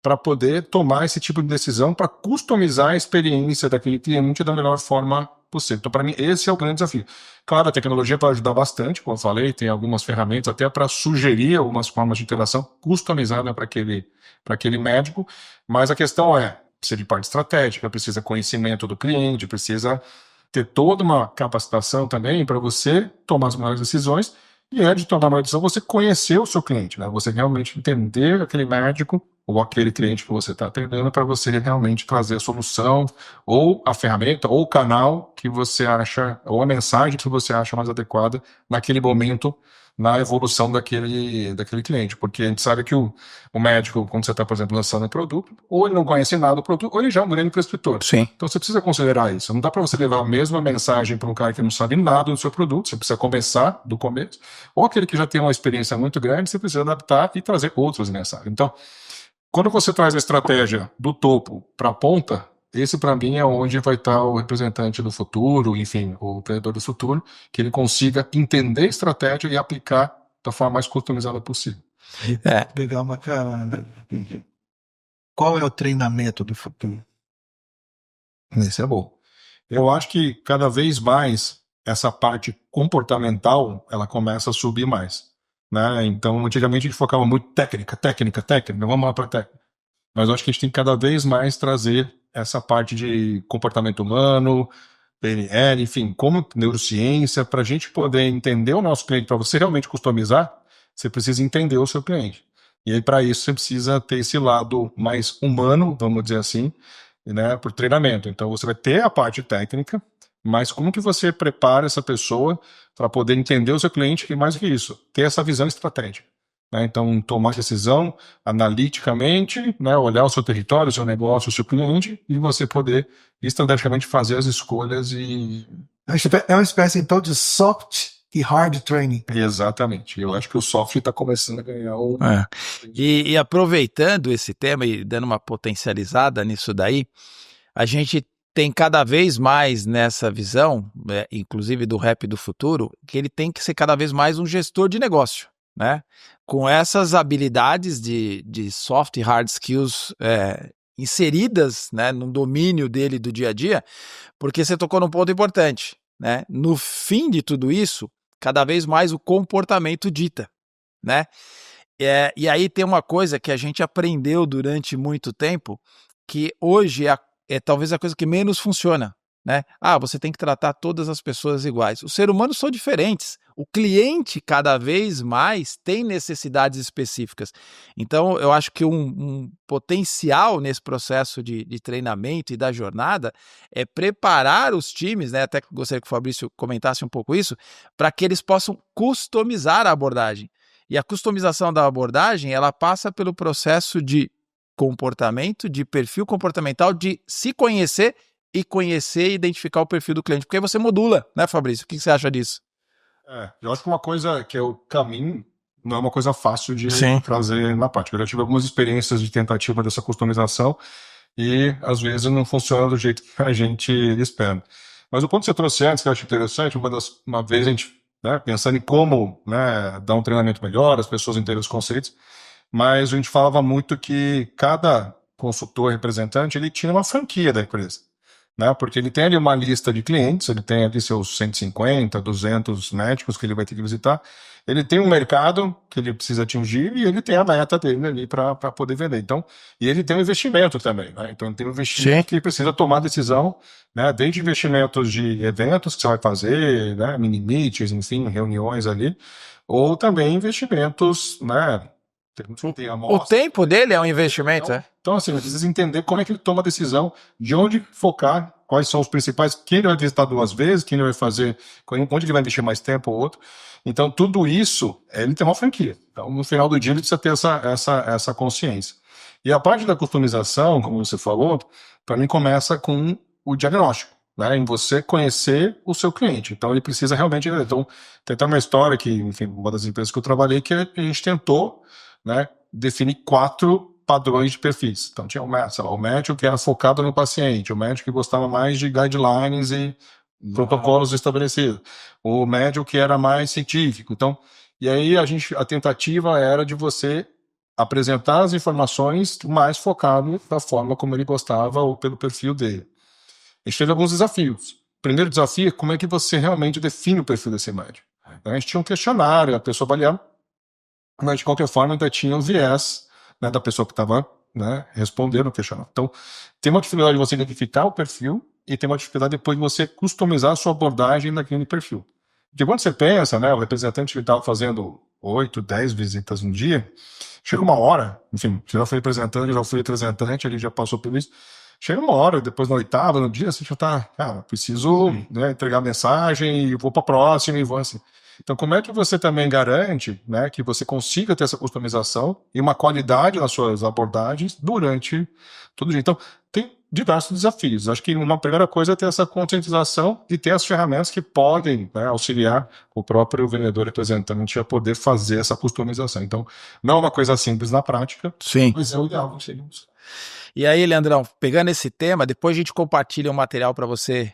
para poder tomar esse tipo de decisão, para customizar a experiência daquele cliente da melhor forma possível. Então, para mim, esse é o grande desafio. Claro, a tecnologia vai ajudar bastante, como eu falei, tem algumas ferramentas até para sugerir algumas formas de interação customizada para aquele médico, mas a questão precisa de parte estratégica, precisa conhecimento do cliente, precisa ter toda uma capacitação também para você tomar as melhores decisões. E antes de tomar uma decisão, você conhecer o seu cliente, né? Você realmente entender aquele médico ou aquele cliente que você está atendendo para você realmente trazer a solução ou a ferramenta ou o canal que você acha, ou a mensagem que você acha mais adequada naquele momento, na evolução daquele cliente. Porque a gente sabe que o médico, quando você está, por exemplo, lançando um produto, ou ele não conhece nada do produto, ou ele já é um grande prescritor. Sim. Então você precisa considerar isso. Não dá para você levar a mesma mensagem para um cara que não sabe nada do seu produto, você precisa começar do começo. Ou aquele que já tem uma experiência muito grande, você precisa adaptar e trazer outras mensagens. Então, quando você traz a estratégia do topo para a ponta, esse para mim é onde vai estar o representante do futuro, enfim, o empreendedor do futuro, que ele consiga entender a estratégia e aplicar da forma mais customizada possível. Pegar uma carona. Qual é o treinamento do futuro? Esse é bom. Eu acho que cada vez mais essa parte comportamental ela começa a subir mais, né? Então, antigamente a gente focava muito técnica, vamos lá para técnica. Mas eu acho que a gente tem que cada vez mais trazer essa parte de comportamento humano, PNL, enfim, como neurociência, para a gente poder entender o nosso cliente. Para você realmente customizar, você precisa entender o seu cliente. E aí, para isso, você precisa ter esse lado mais humano, vamos dizer assim, né, por treinamento. Então, você vai ter a parte técnica, mas como que você prepara essa pessoa para poder entender o seu cliente e, mais do que isso, ter essa visão estratégica. Né? Então, tomar decisão analiticamente, né, olhar o seu território, o seu negócio, o seu cliente, e você poder estrategicamente fazer as escolhas e... É uma espécie, então, de soft e hard training. Exatamente. Eu acho que o software está começando a ganhar o... E aproveitando esse tema e dando uma potencializada nisso daí, a gente tem cada vez mais nessa visão, inclusive do Rap do Futuro, que ele tem que ser cada vez mais um gestor de negócio, né? Com essas habilidades de soft e hard skills inseridas, né, no domínio dele do dia a dia, porque você tocou num ponto importante, né? No fim de tudo isso, cada vez mais o comportamento dita, né? E aí tem uma coisa que a gente aprendeu durante muito tempo, que hoje é talvez a coisa que menos funciona, né? Você tem que tratar todas as pessoas iguais. Os seres humanos são diferentes. O cliente, cada vez mais, tem necessidades específicas. Então, eu acho que um potencial nesse processo de treinamento e da jornada é preparar os times, né? Até gostaria que o Fabrício comentasse um pouco isso, para que eles possam customizar a abordagem. E a customização da abordagem, ela passa pelo processo de comportamento, de perfil comportamental, de se conhecer e identificar o perfil do cliente. Porque aí você modula, né, Fabrício? O que você acha disso? Eu acho que uma coisa que é o caminho não é uma coisa fácil de trazer na prática. Eu já tive algumas experiências de tentativa dessa customização e, às vezes, não funciona do jeito que a gente espera. Mas o ponto que você trouxe antes, que eu acho interessante, uma vez a gente, né, pensando em como, né, dar um treinamento melhor, as pessoas entenderem os conceitos, mas a gente falava muito que cada consultor, representante, ele tinha uma franquia da empresa, né? Porque ele tem ali uma lista de clientes, ele tem ali seus 150, 200 médicos que ele vai ter que visitar, ele tem um mercado que ele precisa atingir e ele tem a meta dele ali para poder vender. Então, e ele tem um investimento também, né? Então ele tem um investimento que precisa tomar decisão, né? Desde investimentos de eventos que você vai fazer, né? Mini meetings, enfim, reuniões ali, ou também investimentos, né? O tempo dele é um investimento, Então, assim, ele precisa entender como é que ele toma a decisão, de onde focar, quais são os principais, quem ele vai visitar 2 vezes, quem ele vai fazer, onde ele vai investir mais tempo ou outro. Então, tudo isso, ele tem uma franquia. Então, no final do dia, ele precisa ter essa consciência. E a parte da customização, como você falou, para mim começa com o diagnóstico, né, em você conhecer o seu cliente. Então ele precisa realmente. Então, tem até uma história que, enfim, uma das empresas que eu trabalhei, que a gente tentou, né, definir 4 padrões de perfis. Então tinha o médico que era focado no paciente, o médico que gostava mais de guidelines e protocolos estabelecidos, o médico que era mais científico. Então, e aí a tentativa era de você apresentar as informações mais focado da forma como ele gostava ou pelo perfil dele. A gente teve alguns desafios. O primeiro desafio é como é que você realmente define o perfil desse médico. Então, a gente tinha um questionário, a pessoa avaliava, mas de qualquer forma ainda tinha o viés, né, da pessoa que estava, né, respondendo o questionário. Então, tem uma dificuldade de você identificar o perfil e tem uma dificuldade depois de você customizar a sua abordagem naquele perfil. Porque quando você pensa, né, o representante que estava fazendo 8, 10 visitas no dia, chega uma hora, enfim, já foi representante, já fui representante, ele já passou por isso, chega uma hora, depois na 8ª, no dia, você já tá, cara, preciso, né, entregar mensagem e vou para a próxima e vou assim. Então, como é que você também garante, né, que você consiga ter essa customização e uma qualidade nas suas abordagens durante todo o dia? Então, tem diversos desafios. Acho que uma primeira coisa é ter essa conscientização e ter as ferramentas que podem, né, auxiliar o próprio vendedor representante a poder fazer essa customização. Então, não é uma coisa simples na prática, Sim. mas é o ideal que seríamos. E aí, Leandrão, pegando esse tema, depois a gente compartilha um material para você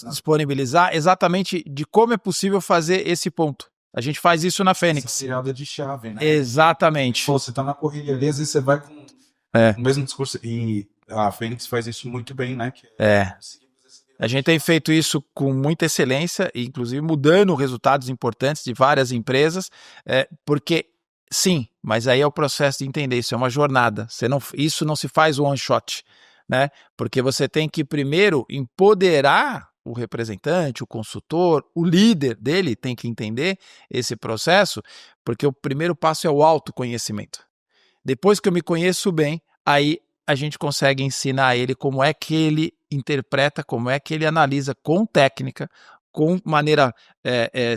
disponibilizar exatamente de como é possível fazer esse ponto. A gente faz isso na Fênix. Essa virada de chave, né? Exatamente. Pô, você tá na correria ali, às vezes você vai com o mesmo discurso. E a Fênix faz isso muito bem, né? A gente tem feito isso com muita excelência, inclusive mudando resultados importantes de várias empresas, porque sim, mas aí é o processo de entender, isso é uma jornada, isso não se faz one shot, né? Porque você tem que primeiro empoderar o representante, o consultor, o líder dele tem que entender esse processo, porque o primeiro passo é o autoconhecimento. Depois que eu me conheço bem, aí a gente consegue ensinar ele como é que ele interpreta, como é que ele analisa com técnica, com maneira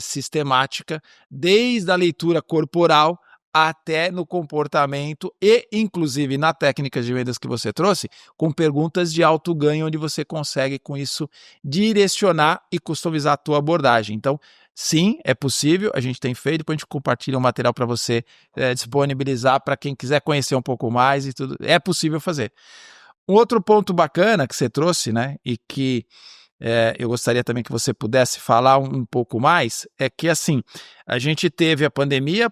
sistemática, desde a leitura corporal até no comportamento e, inclusive, na técnica de vendas que você trouxe, com perguntas de alto ganho, onde você consegue, com isso, direcionar e customizar a tua abordagem. Então, sim, é possível, a gente tem feito, depois a gente compartilha um material para você disponibilizar para quem quiser conhecer um pouco mais e tudo. É possível fazer. Um outro ponto bacana que você trouxe, né, e que eu gostaria também que você pudesse falar um pouco mais, é que assim, a gente teve a pandemia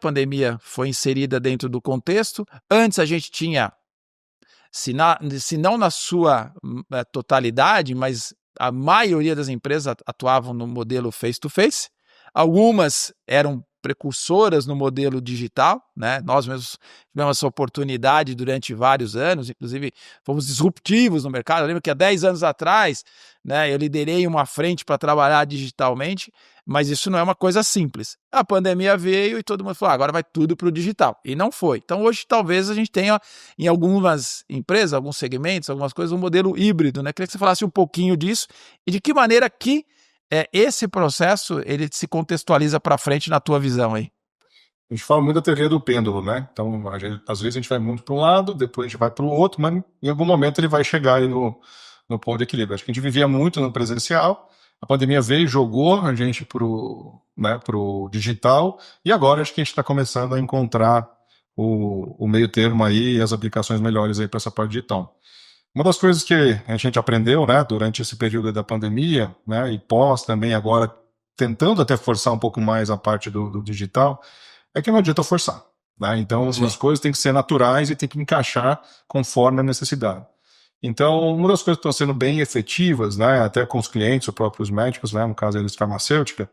foi inserida dentro do contexto, antes a gente tinha, se não na sua totalidade, mas a maioria das empresas atuavam no modelo face-to-face, algumas eram precursoras no modelo digital, né? Nós mesmos tivemos essa oportunidade durante vários anos, inclusive fomos disruptivos no mercado. Eu lembro que há 10 anos atrás, né, eu liderei uma frente para trabalhar digitalmente, mas isso não é uma coisa simples. A pandemia veio e todo mundo falou, agora vai tudo para o digital. E não foi. Então hoje talvez a gente tenha em algumas empresas, alguns segmentos, algumas coisas, um modelo híbrido, né? Queria que você falasse um pouquinho disso e de que maneira que esse processo ele se contextualiza para frente na tua visão aí. A gente fala muito da teoria do pêndulo, né? Então, às vezes a gente vai muito para um lado, depois a gente vai para o outro, mas em algum momento ele vai chegar aí no ponto de equilíbrio. Acho que a gente vivia muito no presencial, a pandemia veio, jogou a gente pro digital, e agora acho que a gente está começando a encontrar o meio termo aí e as aplicações melhores aí para essa parte digital. Uma das coisas que a gente aprendeu, né, durante esse período da pandemia, né, e pós também agora, tentando até forçar um pouco mais a parte do digital, é que não adianta forçar, né? Então, as coisas têm que ser naturais e têm que encaixar conforme a necessidade. Então, uma das coisas que estão sendo bem efetivas, né, até com os clientes, os próprios médicos, né, no caso deles farmacêutica,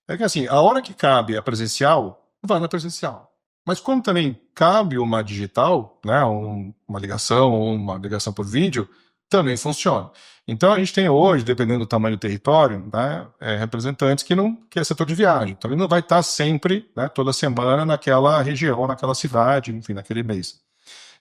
é que assim, a hora que cabe a presencial, vai na presencial. Mas como também cabe uma digital, né, uma ligação ou uma ligação por vídeo, também funciona. Então a gente tem hoje, dependendo do tamanho do território, né, representantes que é setor de viagem. Então ele não vai estar sempre, né, toda semana naquela região, naquela cidade, enfim, naquele mês.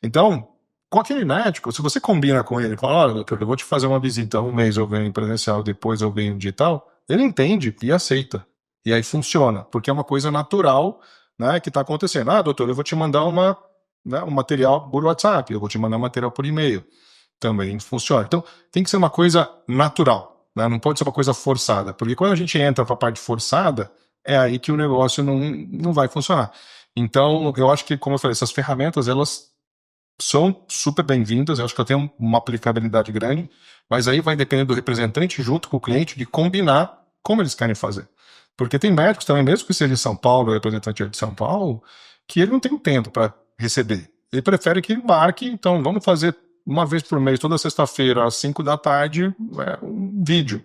Então, com aquele médico, se você combina com ele, fala, olha, doutor, eu vou te fazer uma visita um mês, eu venho em presencial, depois eu venho em digital, ele entende e aceita. E aí funciona, porque é uma coisa natural, né, que está acontecendo. Ah, doutor, eu vou te mandar um material por WhatsApp, eu vou te mandar um material por e-mail. Também funciona. Então, tem que ser uma coisa natural. né? Não pode ser uma coisa forçada, porque quando a gente entra para a parte forçada, é aí que o negócio não vai funcionar. Então, eu acho que, como eu falei, essas ferramentas, elas são super bem-vindas, eu acho que eu tenho uma aplicabilidade grande, mas aí vai depender do representante junto com o cliente de combinar como eles querem fazer. Porque tem médicos também, mesmo que seja de São Paulo, o representante é de São Paulo, que ele não tem tempo para receber. Ele prefere que marque, então vamos fazer uma vez por mês, toda sexta-feira, às 5 da tarde, um vídeo.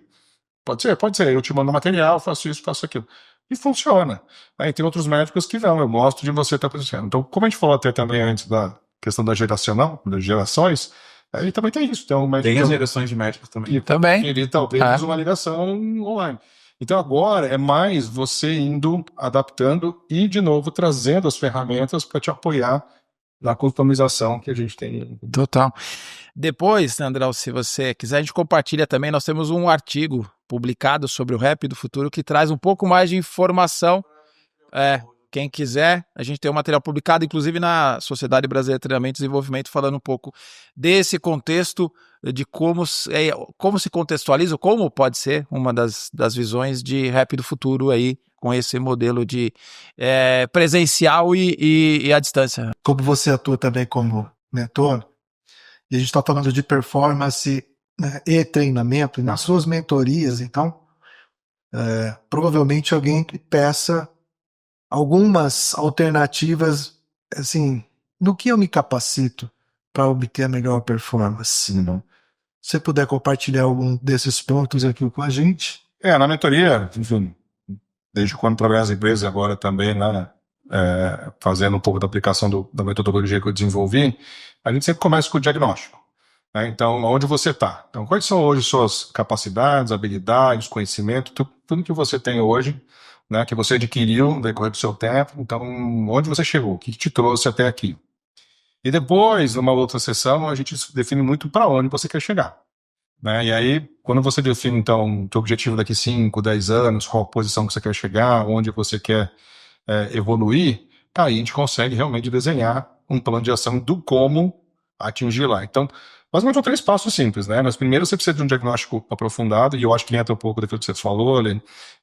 Pode ser. Eu te mando material, faço isso, faço aquilo. E funciona. Aí tem outros médicos que não, eu gosto de você estar presenciando. Então, como a gente falou até também antes da questão da geracional, das gerações, aí também tem isso. Então, Tem as gerações de médicos também. E Também. ele talvez uma ligação online. Então agora é mais você indo, adaptando e, de novo, trazendo as ferramentas para te apoiar na customização que a gente tem. Total. Depois, Andrão, se você quiser, a gente compartilha também. Nós temos um artigo publicado sobre o Rap do Futuro que traz um pouco mais de informação. Quem quiser, a gente tem um material publicado, inclusive na Sociedade Brasileira de Treinamento e Desenvolvimento, falando um pouco desse contexto, de como se contextualiza, como pode ser uma das visões de Rap do Futuro aí, com esse modelo de presencial e à distância. Como você atua também como mentor, e a gente está falando de performance, né, e treinamento, e nas suas mentorias, então, provavelmente alguém que peça algumas alternativas, assim, no que eu me capacito para obter a melhor performance. Não? Se você puder compartilhar algum desses pontos aqui com a gente. Na mentoria, enfim, desde quando trabalho nas empresas, agora também, né, fazendo um pouco da aplicação da metodologia que eu desenvolvi, a gente sempre começa com o diagnóstico. Né? Então, onde você está? Então, quais são hoje suas capacidades, habilidades, conhecimento, tudo que você tem hoje, né, que você adquiriu no decorrer do seu tempo. Então, onde você chegou? O que te trouxe até aqui? E depois, numa outra sessão, a gente define muito para onde você quer chegar. Né? E aí, quando você define, então, o seu objetivo daqui 5, 10 anos, qual posição que você quer chegar, onde você quer evoluir, aí a gente consegue realmente desenhar um plano de ação do como atingir lá. Então, basicamente são 3 passos simples, né? Mas primeiro você precisa de um diagnóstico aprofundado, e eu acho que entra um pouco daquilo que você falou,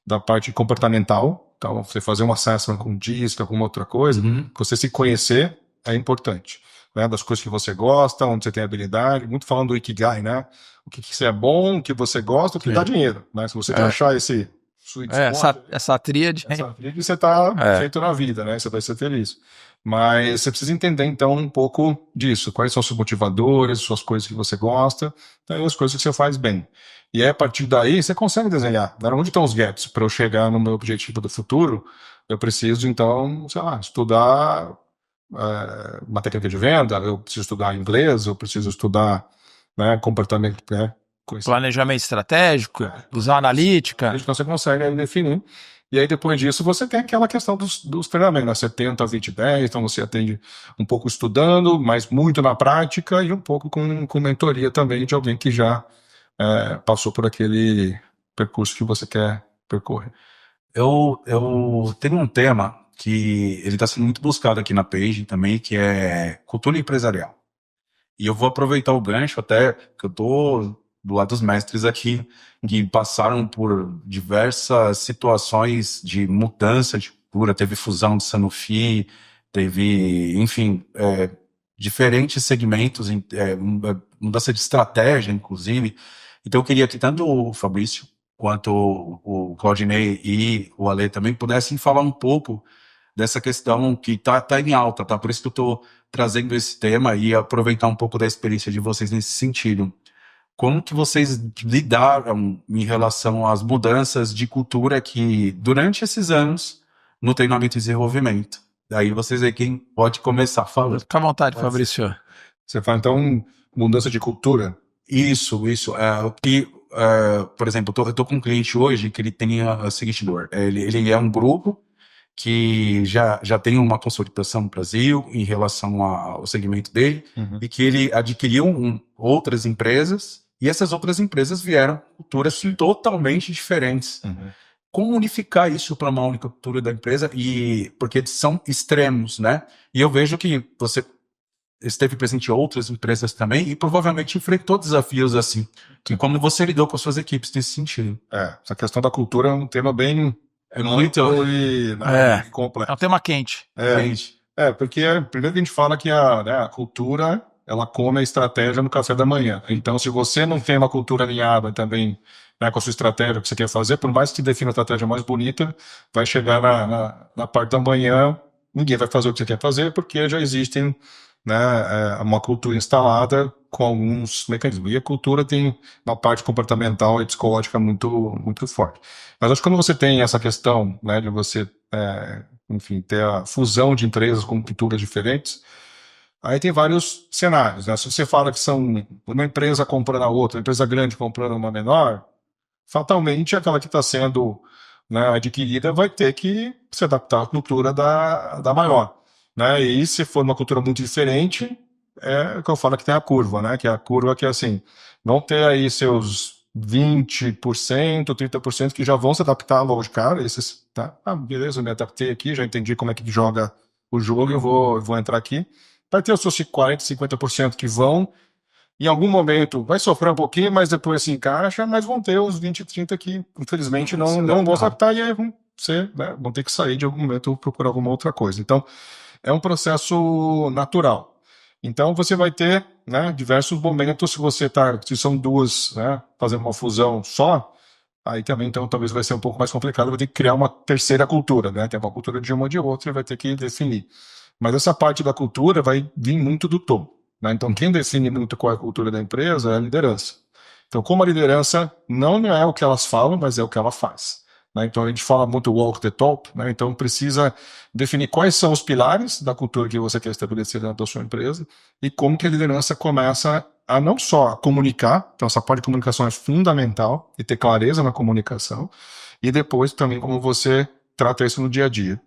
da parte comportamental. Então, você fazer um assessment com DISC, alguma outra coisa, você se conhecer é importante. Né? Das coisas que você gosta, onde você tem habilidade, muito falando do Ikigai, né? O que você é bom, o que você gosta, o que dá dinheiro. Né? Se você achar esse sweet spot, essa tríade, você está feito na vida, né? Você vai ser feliz. Mas você precisa entender, então, um pouco disso. Quais são os seus motivadores, suas coisas que você gosta, então, as coisas que você faz bem. E aí, a partir daí, você consegue desenhar. Né? Onde estão os gaps? Para eu chegar no meu objetivo do futuro, eu preciso, então, sei lá, estudar uma técnica de venda, eu preciso estudar inglês, eu preciso estudar, né, comportamento, planejamento estratégico, usar analítica. Então, você consegue definir. E aí, depois disso, você tem aquela questão dos treinamentos, né? 70, 20, 10, então você atende um pouco estudando, mas muito na prática, e um pouco com mentoria também de alguém que já passou por aquele percurso que você quer percorrer. Eu tenho um tema que ele está sendo muito buscado aqui na Page também, que é cultura empresarial. E eu vou aproveitar o gancho até, que eu tô do lado dos mestres aqui, que passaram por diversas situações de mudança de cultura, teve fusão de Sanofi, teve, enfim, diferentes segmentos, mudança de estratégia, inclusive. Então eu queria que tanto o Fabrício quanto o Claudinei e o Ale também pudessem falar um pouco dessa questão que tá em alta, tá? Por isso que eu tô trazendo esse tema e aproveitar um pouco da experiência de vocês nesse sentido. Como que vocês lidaram em relação às mudanças de cultura que, durante esses anos, no treinamento e desenvolvimento? Daí vocês aí, quem pode começar falando? Fica à vontade, Fabrício. Você fala, então, mudança de cultura? Isso. Por exemplo, eu tô com um cliente hoje que ele tem a seguinte dor. Ele é um grupo que já tem uma consolidação no Brasil em relação ao segmento dele, e que ele adquiriu outras empresas, e essas outras empresas vieram culturas totalmente diferentes. Como unificar isso para uma única cultura da empresa? Porque são extremos, né? E eu vejo que você esteve presente em outras empresas também e provavelmente enfrentou desafios assim. E como você lidou com as suas equipes nesse sentido? Essa questão da cultura é um tema bem muito complexo. É um tema quente. Porque primeiro que a gente fala que a cultura, ela come a estratégia no café da manhã. Então, se você não tem uma cultura alinhada também, né, com a sua estratégia, o que você quer fazer, por mais que defina a estratégia mais bonita, vai chegar na parte da manhã, ninguém vai fazer o que você quer fazer, porque já existem, né, uma cultura instalada com alguns mecanismos. E a cultura tem uma parte comportamental e psicológica muito, muito forte. Mas acho que quando você tem essa questão, né, de você, enfim, ter a fusão de empresas com culturas diferentes, aí tem vários cenários, né? Se você fala que são uma empresa comprando a outra, uma empresa grande comprando uma menor, fatalmente aquela que está sendo, né, adquirida vai ter que se adaptar à cultura da maior, né? E se for uma cultura muito diferente, é o que eu falo que tem a curva, né? Que é a curva que é assim, vão ter aí seus 20%, 30% que já vão se adaptar logo de cara, esses, tá? Beleza, eu me adaptei aqui, já entendi como é que joga o jogo, eu vou entrar aqui. Vai ter os seus 40%, 50% que vão, em algum momento vai sofrer um pouquinho, mas depois se encaixa, mas vão ter os 20, 30 que, infelizmente, não vão se adaptar e aí vão ter que sair de algum momento ou procurar alguma outra coisa. Então, é um processo natural. Então, você vai ter, né, diversos momentos, se são duas, né, fazendo uma fusão só, aí também, então, talvez vai ser um pouco mais complicado, vai ter que criar uma terceira cultura, né, tem uma cultura de uma ou de outra e vai ter que definir. Mas essa parte da cultura vai vir muito do topo, né? Então, quem define muito qual é a cultura da empresa é a liderança. Então, como a liderança não é o que elas falam, mas é o que ela faz, né? Então, a gente fala muito walk the talk, né? Então, precisa definir quais são os pilares da cultura que você quer estabelecer dentro da sua empresa e como que a liderança começa a não só comunicar, então essa parte de comunicação é fundamental e ter clareza na comunicação, e depois também como você trata isso no dia a dia.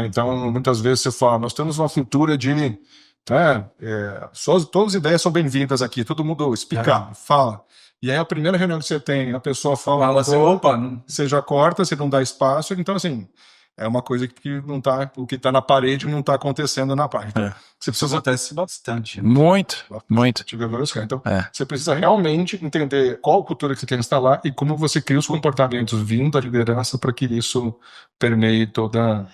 Então, muitas vezes você fala, nós temos uma cultura de todas as ideias são bem-vindas aqui, todo mundo explica, fala. E aí a primeira reunião que você tem, a pessoa fala assim, opa, não... você já corta, você não dá espaço, então assim, é uma coisa que não tá, o que está na parede não está acontecendo na página. Você precisa... Acontece bastante. Muito. Então, você precisa realmente entender qual cultura que você quer instalar e como você cria os comportamentos vindo da liderança para que isso permeie toda...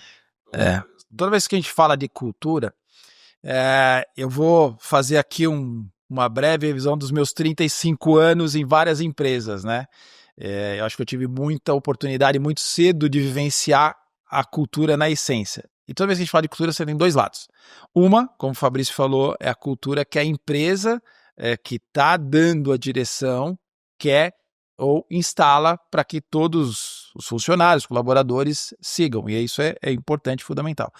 Toda vez que a gente fala de cultura, eu vou fazer aqui uma breve revisão dos meus 35 anos em várias empresas, né? Eu acho que eu tive muita oportunidade muito cedo de vivenciar a cultura na essência. E toda vez que a gente fala de cultura, você tem dois lados. Uma, como o Fabrício falou, é a cultura que a empresa que está dando a direção quer ou instala para que todos os funcionários, colaboradores sigam, e isso é importante, fundamental.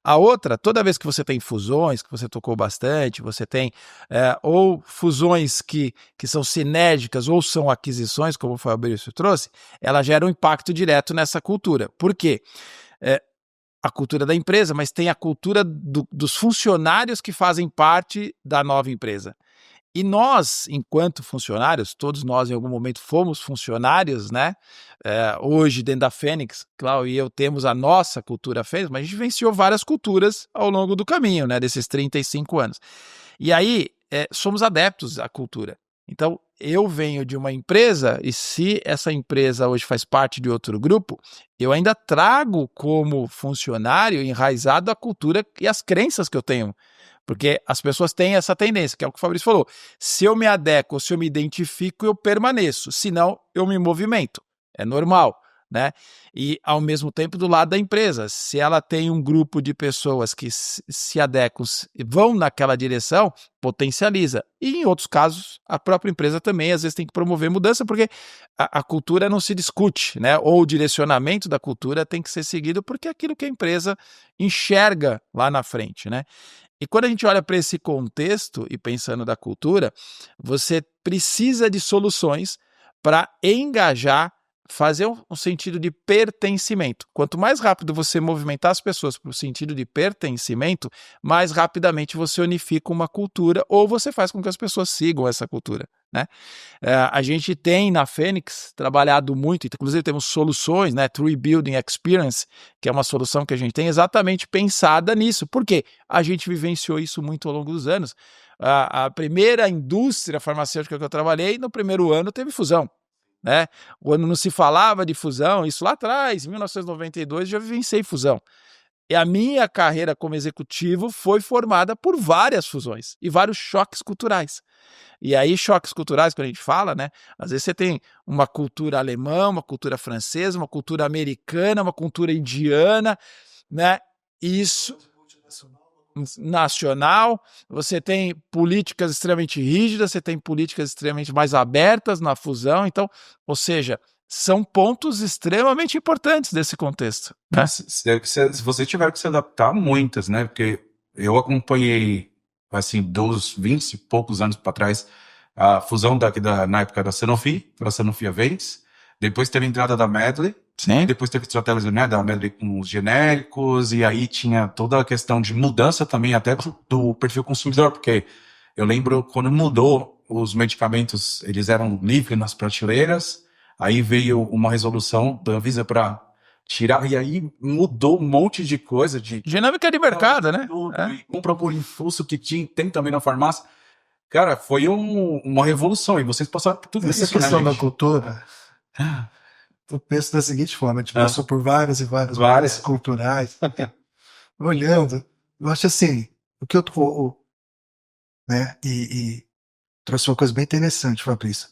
A outra, toda vez que você tem fusões, que você tocou bastante, você tem ou fusões que são sinérgicas ou são aquisições, como o Fabrício trouxe, ela gera um impacto direto nessa cultura. Por quê? A cultura da empresa, mas tem a cultura dos funcionários que fazem parte da nova empresa. E nós, enquanto funcionários, todos nós em algum momento fomos funcionários, né? Hoje, dentro da Fênix, Cláudio e eu temos a nossa cultura Fênix, mas a gente vivenciou várias culturas ao longo do caminho, né? Desses 35 anos. E aí, somos adeptos à cultura. Então, eu venho de uma empresa e se essa empresa hoje faz parte de outro grupo, eu ainda trago como funcionário enraizado a cultura e as crenças que eu tenho. Porque as pessoas têm essa tendência, que é o que o Fabrício falou. Se eu me adequo, se eu me identifico, eu permaneço. Senão, eu me movimento. É normal, né? E, ao mesmo tempo, do lado da empresa, se ela tem um grupo de pessoas que se adequam, vão naquela direção, potencializa. E, em outros casos, a própria empresa também, às vezes, tem que promover mudança, porque a cultura não se discute, né? Ou o direcionamento da cultura tem que ser seguido, porque é aquilo que a empresa enxerga lá na frente, né? E quando a gente olha para esse contexto e pensando da cultura, você precisa de soluções para engajar, fazer um sentido de pertencimento. Quanto mais rápido você movimentar as pessoas para o sentido de pertencimento, mais rapidamente você unifica uma cultura ou você faz com que as pessoas sigam essa cultura, né? A gente tem na Fênix trabalhado muito, inclusive temos soluções, né? Tree Building Experience, que é uma solução que a gente tem exatamente pensada nisso. Por quê? A gente vivenciou isso muito ao longo dos anos. A primeira indústria farmacêutica que eu trabalhei, no primeiro ano teve fusão, né? Quando não se falava de fusão, isso lá atrás, em 1992, já vivenciei fusão. E a minha carreira como executivo foi formada por várias fusões e vários choques culturais. E aí, choques culturais, quando a gente fala, né? Às vezes você tem uma cultura alemã, uma cultura francesa, uma cultura americana, uma cultura indiana, né? Isso nacional, você tem políticas extremamente rígidas, você tem políticas extremamente mais abertas na fusão, então, ou seja, são pontos extremamente importantes desse contexto, né? Se você tiver que se adaptar a muitas, né? Porque eu acompanhei, assim, dos 20 e poucos anos para trás, a fusão na época da Sanofi, pela Sanofi Aventis, depois teve a entrada da Medley, Sim. depois teve estratégia, né, da Medley com os genéricos, e aí tinha toda a questão de mudança também até do perfil consumidor, porque eu lembro quando mudou os medicamentos, eles eram livres nas prateleiras, aí veio uma resolução da Anvisa para tirar, e aí mudou um monte de coisa, de Dinâmica de mercado, né? tudo, e compra por impulso que tem também na farmácia. Cara, foi uma revolução, e vocês passaram por tudo Essa isso, né, questão da gente? cultura, eu penso da seguinte forma: a gente passou por várias e várias Várias. culturais. Olhando, eu acho assim, o que eu tô, né, e trouxe uma coisa bem interessante, Fabrício.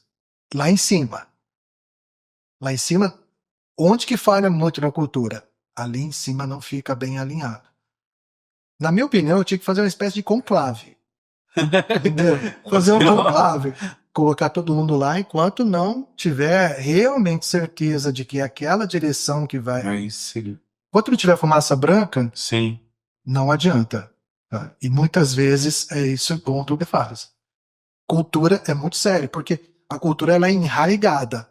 Lá em cima, onde que falha muito na cultura? Ali em cima não fica bem alinhado. Na minha opinião, eu tinha que fazer uma espécie de conclave. Entendeu? Fazer um conclave. Colocar todo mundo lá enquanto não tiver realmente certeza de que é aquela direção que vai. Aí, sim. Enquanto não tiver fumaça branca, Sim. não adianta. Tá? E muitas vezes é isso o ponto que faz. Cultura é muito sério, porque a cultura ela é enraigada.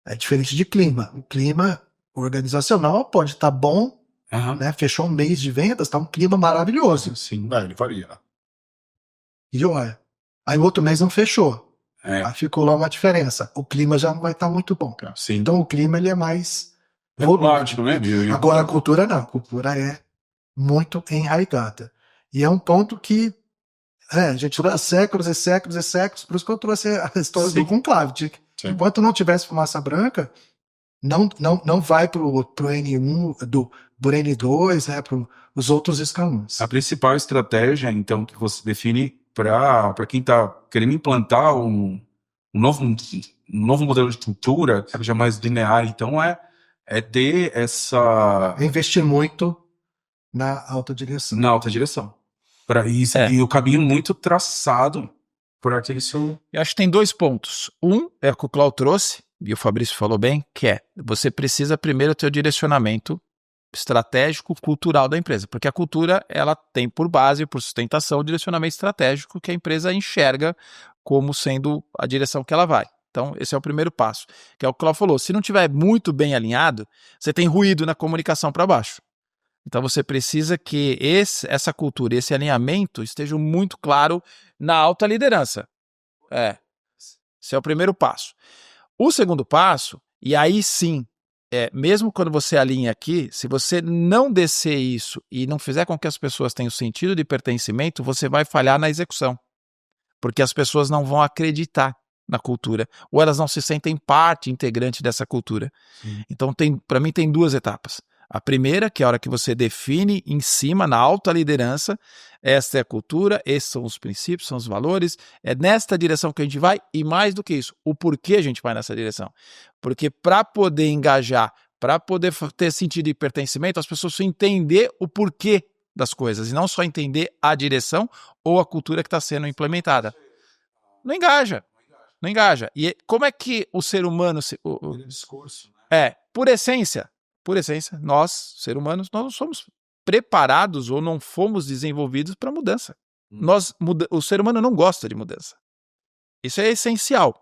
É diferente de clima. O clima organizacional pode estar bom, Aham. né? Fechou um mês de vendas, está um clima maravilhoso. Sim. Ele varia. E olha, aí o outro mês não fechou. É. Aí ficou lá uma diferença. O clima já não vai estar muito bom. Sim. Então o clima ele é mais volátil, né? Agora a cultura não. A cultura é muito enraigada. E é um ponto que a gente dura séculos e séculos e séculos. Por isso que eu trouxe a história Sim. do conclave. Enquanto não tivesse fumaça branca, não vai pro N1, pro N2, né, para os outros escalões. A principal estratégia, então, que você define para quem está querendo implantar um novo modelo de cultura, que seja mais linear, então é ter essa... Investir muito na alta direção. Na alta direção. Para isso, e o caminho muito traçado por aquele seu... Eu acho que tem 2 pontos. Um é o que o Cláudio trouxe, e o Fabrício falou bem, que é, você precisa primeiro ter o direcionamento estratégico cultural da empresa, porque a cultura ela tem por base, por sustentação, o direcionamento estratégico que a empresa enxerga como sendo a direção que ela vai. Então, esse é o primeiro passo, que é o que o Cláudio falou. Se não tiver muito bem alinhado, você tem ruído na comunicação para baixo. Então, você precisa que essa cultura, esse alinhamento estejam muito claro na alta liderança. Esse é o primeiro passo. O segundo passo, e aí sim, mesmo quando você alinha aqui, se você não descer isso e não fizer com que as pessoas tenham sentido de pertencimento, você vai falhar na execução. Porque as pessoas não vão acreditar na cultura, ou elas não se sentem parte integrante dessa cultura. Então, para mim, tem 2 etapas. A primeira, que é a hora que você define em cima, na alta liderança, esta é a cultura, esses são os princípios, são os valores, é nesta direção que a gente vai, e mais do que isso, o porquê a gente vai nessa direção. Porque para poder engajar, para poder ter sentido de pertencimento, as pessoas precisam entender o porquê das coisas, e não só entender a direção ou a cultura que está sendo implementada. Não engaja. Não engaja. E como é que o ser humano... discurso. Por essência, nós, seres humanos, nós não somos preparados ou não fomos desenvolvidos para mudança. O ser humano não gosta de mudança. Isso é essencial.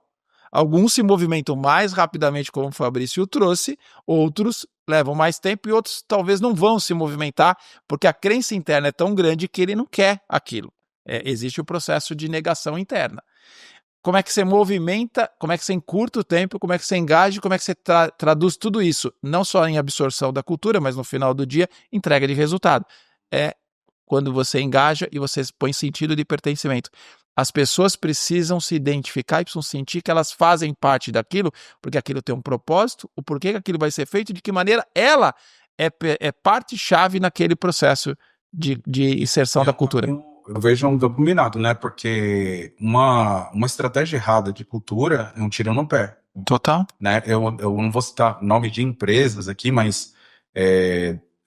Alguns se movimentam mais rapidamente, como o Fabrício trouxe, outros levam mais tempo e outros talvez não vão se movimentar porque a crença interna é tão grande que ele não quer aquilo. Existe o processo de negação interna. como é que você movimenta, como é que você encurta o tempo, como é que você engaja, como é que você traduz tudo isso, não só em absorção da cultura, mas no final do dia, entrega de resultado. É quando você engaja e você põe sentido de pertencimento. As pessoas precisam se identificar e precisam sentir que elas fazem parte daquilo, porque aquilo tem um propósito, o porquê que aquilo vai ser feito, de que maneira ela é parte-chave naquele processo de inserção da cultura. Eu vejo um combinado, né? Porque uma estratégia errada de cultura é um tiro no pé, Total. né? Eu não vou citar nome de empresas aqui, mas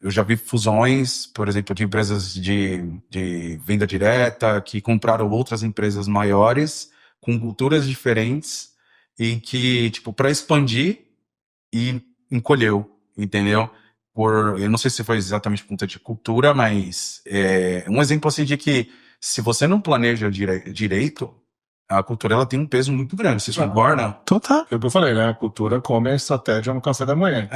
eu já vi fusões, por exemplo, de empresas de venda direta que compraram outras empresas maiores com culturas diferentes e que, tipo, para expandir e encolheu, entendeu? Eu não sei se foi exatamente por conta de cultura, mas um exemplo assim de que se você não planeja direito, a cultura ela tem um peso muito grande. Vocês concordam? Total. É o que eu falei, né? A cultura come a estratégia no café da manhã.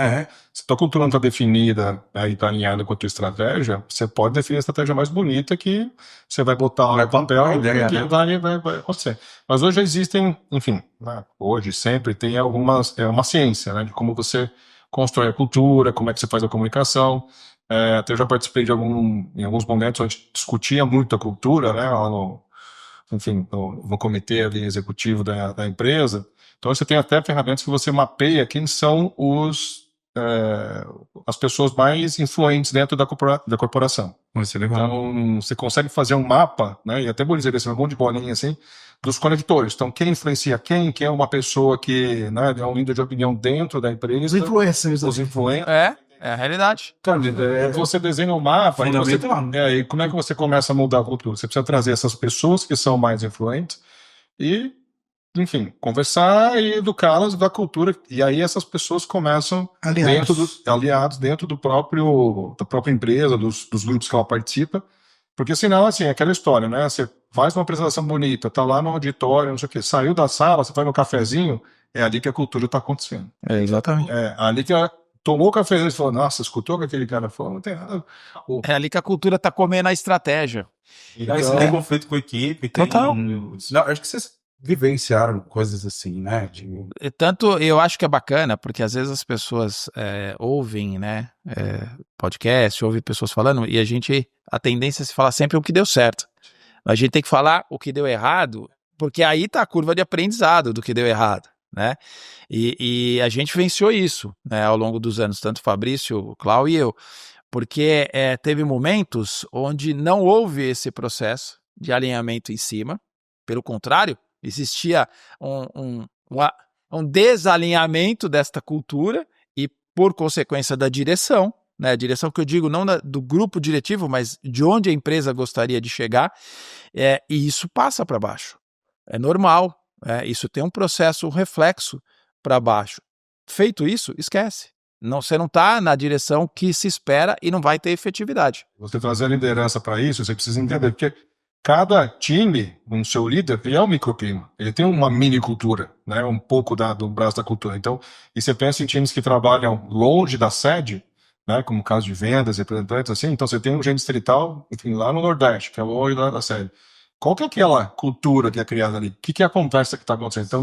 Se a tua cultura não está definida, e está alinhada com a tua estratégia, você pode definir a estratégia mais bonita que você vai botar no papel e vai acontecer. Mas hoje existem, enfim, né? Hoje sempre tem uma ciência, né? De como você constrói a cultura, como é que você faz a comunicação. Até eu já participei em alguns momentos onde a gente discutia muito a cultura, né? Lá no comitê ali executivo da empresa. Então você tem até ferramentas que você mapeia quem são as pessoas mais influentes dentro da corporação. Então você consegue fazer um mapa, né, e até vou dizer assim, um monte de bolinha assim, dos conectores. Então quem influencia quem é uma pessoa que, né, é um líder de opinião dentro da empresa. Os influencers. É a realidade. Você desenha um mapa e como é que você começa a mudar a cultura? Você precisa trazer essas pessoas que são mais influentes e, enfim, conversar e educá-las da cultura. E aí essas pessoas começam aliados dentro da própria empresa, dos grupos que ela participa. Porque senão, assim, é aquela história, né? Você faz uma apresentação bonita, tá lá no auditório, não sei o quê, saiu da sala, você vai no cafezinho, é ali que a cultura está acontecendo. Exatamente. É ali que tomou o café e falou, nossa, escutou o que aquele cara falou? Não tem nada. É ali que a cultura tá comendo a estratégia. Então, tem conflito com a equipe. Total. Não, acho que vocês vivenciaram coisas assim, né? Tanto eu acho que é bacana, porque às vezes as pessoas ouvem, né, podcast, ouvem pessoas falando, e a tendência é se falar sempre o que deu certo. A gente tem que falar o que deu errado, porque aí tá a curva de aprendizado do que deu errado. Né? E a gente venciou isso, né, ao longo dos anos, tanto o Fabrício, o Clau e eu, porque teve momentos onde não houve esse processo de alinhamento em cima, pelo contrário, existia um desalinhamento desta cultura e, por consequência, da direção, né, a direção que eu digo não do grupo diretivo, mas de onde a empresa gostaria de chegar, e isso passa para baixo, é normal. Isso tem um processo, um reflexo para baixo. Feito isso, esquece. Você não está na direção que se espera e não vai ter efetividade. Você trazer a liderança para isso, você precisa entender, porque cada time, com o seu líder, ele é um microclima. Ele tem uma mini cultura, né? Um pouco do braço da cultura. Então, e você pensa em times que trabalham longe da sede, né? Como o caso de vendas, representantes, assim. Então, você tem um gerente distrital, enfim, lá no Nordeste, que é longe da sede. Qual que é aquela cultura que é criada ali? O que é a conversa que está acontecendo? Então,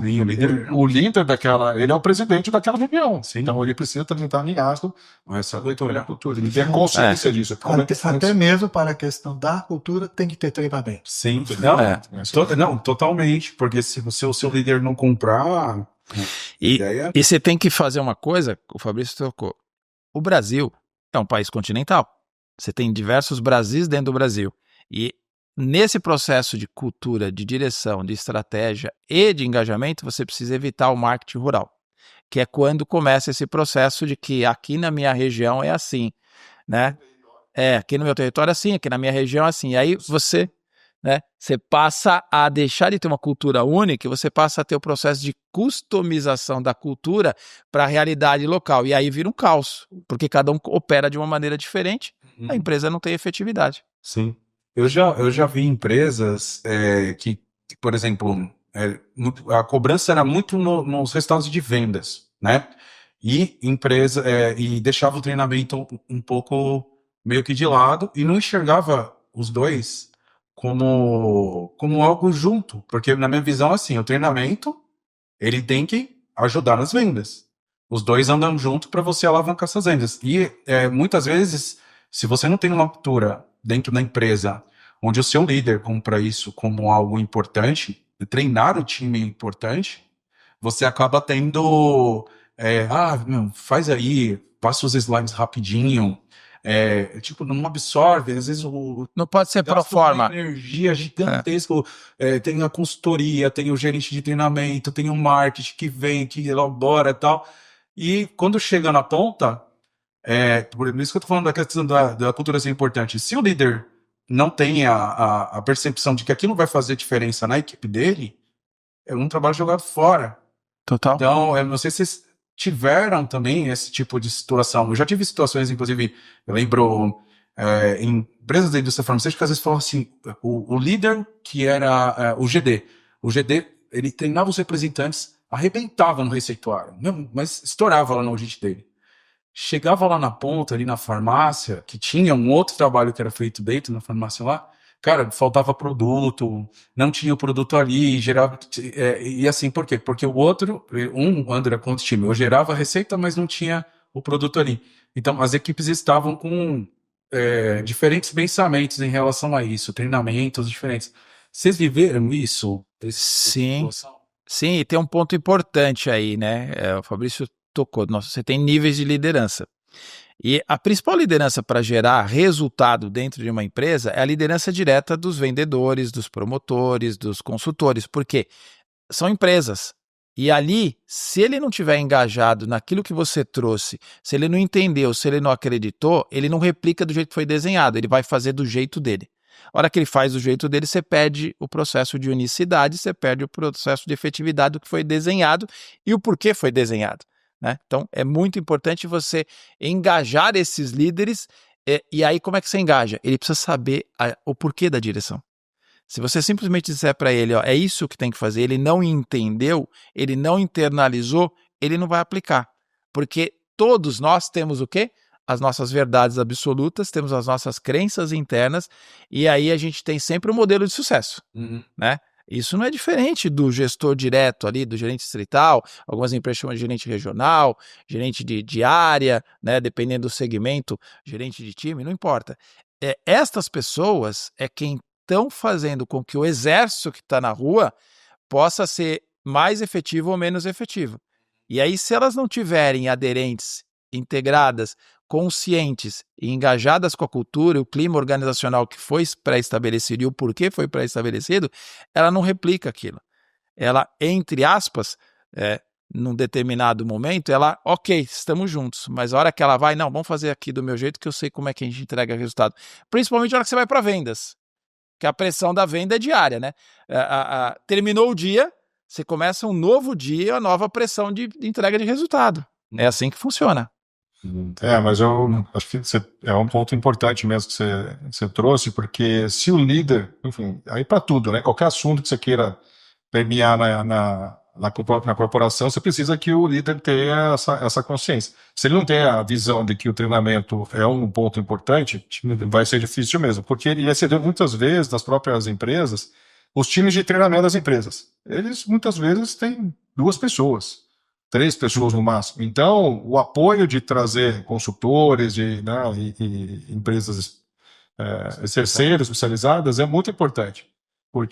o líder daquela, ele é o presidente daquela reunião. Sim. Então, ele precisa tentar alinhado com essa cultura. Ele tem a consciência disso. Até mesmo para a questão da cultura, tem que ter treinamento. Sim. Não, totalmente. Porque se o seu líder não comprar... E você tem que fazer uma coisa, o Fabrício tocou. O Brasil é um país continental. Você tem diversos Brasis dentro do Brasil. E nesse processo de cultura, de direção, de estratégia e de engajamento, você precisa evitar o marketing rural, que é quando começa esse processo de que aqui na minha região é assim, né? Aqui no meu território é assim, aqui na minha região é assim. E aí você passa a deixar de ter uma cultura única e você passa a ter o processo de customização da cultura para a realidade local. E aí vira um caos, porque cada um opera de uma maneira diferente, a empresa não tem efetividade. Sim. Eu já vi empresas que, por exemplo, a cobrança era muito nos restaurantes de vendas, né? E e deixava o treinamento um pouco meio que de lado e não enxergava os dois como algo junto, porque na minha visão, assim, o treinamento, ele tem que ajudar nas vendas. Os dois andam junto para você alavancar essas vendas. E muitas vezes, se você não tem uma cultura dentro da empresa onde o seu líder compra isso como algo importante, treinar o time é importante, você acaba tendo, meu, faz aí, passa os slides rapidinho, tipo, não absorve, às vezes Não pode ser pro gasta forma. uma energia gigantesca, tem a consultoria, tem o gerente de treinamento, tem o marketing que vem, que elabora e tal, e quando chega na ponta, por isso que eu tô falando da questão da cultura ser importante, se o líder não tem a percepção de que aquilo vai fazer diferença na equipe dele, é um trabalho jogado fora. Total. Então, eu não sei se vocês tiveram também esse tipo de situação. Eu já tive situações, inclusive, eu lembro em empresas da indústria farmacêutica, às vezes falam assim, o líder que era o GD, ele treinava os representantes, arrebentava no receituário, mas estourava lá no audit dele. Chegava lá na ponta, ali na farmácia, que tinha um outro trabalho que era feito dentro da farmácia lá, cara, faltava produto, não tinha o produto ali, gerava. E assim, por quê? Porque o outro, André contra o time, eu gerava a receita, mas não tinha o produto ali. Então, as equipes estavam com diferentes pensamentos em relação a isso, treinamentos diferentes. Vocês viveram isso? Sim. Sim, e tem um ponto importante aí, né? O Fabrício tocou. Nossa, você tem níveis de liderança. E a principal liderança para gerar resultado dentro de uma empresa é a liderança direta dos vendedores, dos promotores, dos consultores, porque são empresas. E ali, se ele não tiver engajado naquilo que você trouxe, se ele não entendeu, se ele não acreditou, ele não replica do jeito que foi desenhado, ele vai fazer do jeito dele. A hora que ele faz do jeito dele, você perde o processo de unicidade, você perde o processo de efetividade do que foi desenhado e o porquê foi desenhado. Né? Então, é muito importante você engajar esses líderes. E aí, como é que você engaja? Ele precisa saber o porquê da direção. Se você simplesmente disser para ele, ó, é isso que tem que fazer, ele não entendeu, ele não internalizou, ele não vai aplicar. Porque todos nós temos o quê? As nossas verdades absolutas, temos as nossas crenças internas, e aí a gente tem sempre um modelo de sucesso. Né? Isso não é diferente do gestor direto ali, do gerente distrital, algumas empresas chamam de gerente regional, gerente de área, né, dependendo do segmento, gerente de time, não importa. Estas pessoas é quem estão fazendo com que o exército que está na rua possa ser mais efetivo ou menos efetivo. E aí, se elas não tiverem aderentes, integradas, conscientes e engajadas com a cultura e o clima organizacional que foi pré-estabelecido e o porquê foi pré-estabelecido, ela não replica aquilo. Ela, entre aspas, num determinado momento, ela, ok, estamos juntos, mas a hora que ela vai, não, vamos fazer aqui do meu jeito que eu sei como é que a gente entrega resultado. Principalmente a hora que você vai para vendas, que a pressão da venda é diária, né? Terminou o dia, você começa um novo dia, nova pressão de entrega de resultado. É assim que funciona. Mas eu acho que é um ponto importante mesmo que você trouxe, porque se o líder, enfim, aí para tudo, né? Qualquer assunto que você queira permear na corporação, você precisa que o líder tenha essa consciência. Se ele não tem a visão de que o treinamento é um ponto importante, vai ser difícil mesmo, porque ele recebeu muitas vezes das próprias empresas, os times de treinamento das empresas. Eles muitas vezes têm 2 pessoas. 3 pessoas no máximo. Então, o apoio de trazer consultores e empresas terceiras especializadas é muito importante.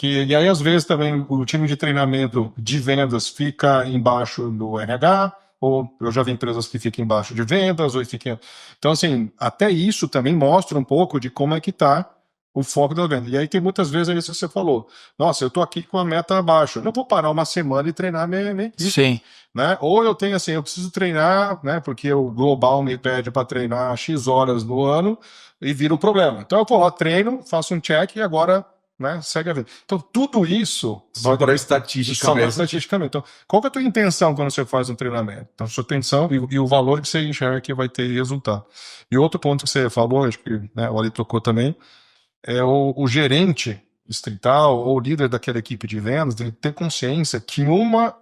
E aí, às vezes, também o time de treinamento de vendas fica embaixo do RH, ou eu já vi empresas que ficam embaixo de vendas, ou fiquem... Então, assim, até isso também mostra um pouco de como é que está o foco da venda. E aí tem muitas vezes isso que você falou. Nossa, eu estou aqui com a meta abaixo. Eu não vou parar uma semana e treinar minha equipe. Sim. Né? Ou eu tenho assim, eu preciso treinar, né? Porque o global me pede para treinar X horas no ano e vira um problema. Então eu vou lá, treino, faço um check e agora, né, segue a vida. Então tudo isso... Só para estatística mesmo. Estatisticamente. Então, qual que é a tua intenção quando você faz um treinamento? Então, sua intenção e o valor que você enxerga que vai ter resultado. E outro ponto que você falou, acho que, né, o Ali tocou também, é o gerente distrital ou líder daquela equipe de vendas, ele ter consciência que uma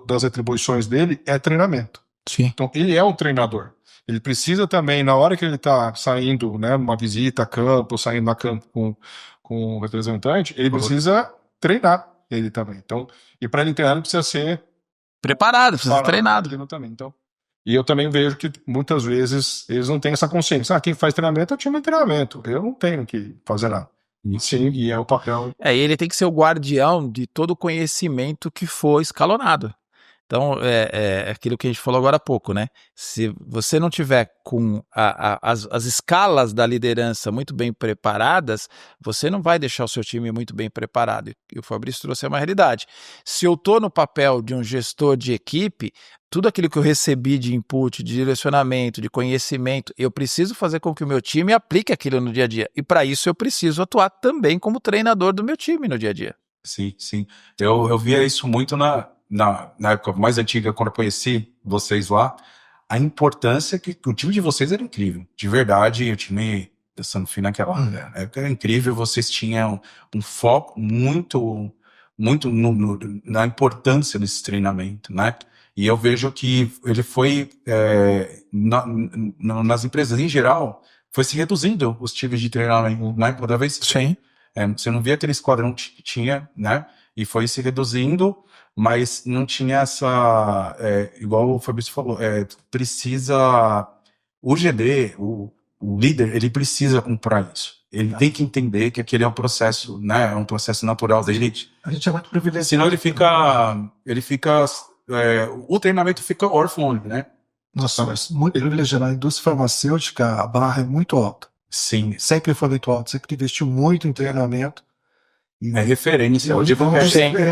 das atribuições dele é treinamento. Sim. Então, ele é um treinador. ele precisa também, na hora que ele está saindo, né, uma visita a campo, saindo a campo com o representante, ele precisa treinar ele também. Então, e para ele treinar, ele precisa ser Preparado, precisa ser treinado. também. Então, e eu também vejo que muitas vezes eles não têm essa consciência. Ah, quem faz treinamento é o time de treinamento. Eu não tenho que fazer nada. Sim, e é o papel. E ele tem que ser o guardião de todo o conhecimento que for escalonado. Então, é aquilo que a gente falou agora há pouco, né? Se você não tiver com as escalas da liderança muito bem preparadas, você não vai deixar o seu time muito bem preparado. E o Fabrício trouxe uma realidade. Se eu estou no papel de um gestor de equipe, tudo aquilo que eu recebi de input, de direcionamento, de conhecimento, eu preciso fazer com que o meu time aplique aquilo no dia a dia. E para isso eu preciso atuar também como treinador do meu time no dia a dia. Sim, sim. Eu via isso muito na época mais antiga, quando eu conheci vocês lá, a importância que o time de vocês era incrível. De verdade, o time da Sanofi naquela época era incrível. Vocês tinham um foco muito na importância desse treinamento, né? E eu vejo que ele foi, nas empresas em geral, foi se reduzindo os times de treinamento, né? Cada vez Sim. você não via aquele esquadrão que tinha, né? E foi se reduzindo, mas não tinha essa, igual o Fabrício falou, precisa, o GD, o líder, ele precisa comprar isso. Ele tem que entender que aquele é um processo, né? É um processo natural dele. A gente é muito privilegiado. Senão ele fica, o treinamento fica órfão, né? Nós somos muito privilegiados. Na indústria farmacêutica, a barra é muito alta. Sim. Sempre foi muito alta. Sempre investiu muito em treinamento. É referência. Hoje vamos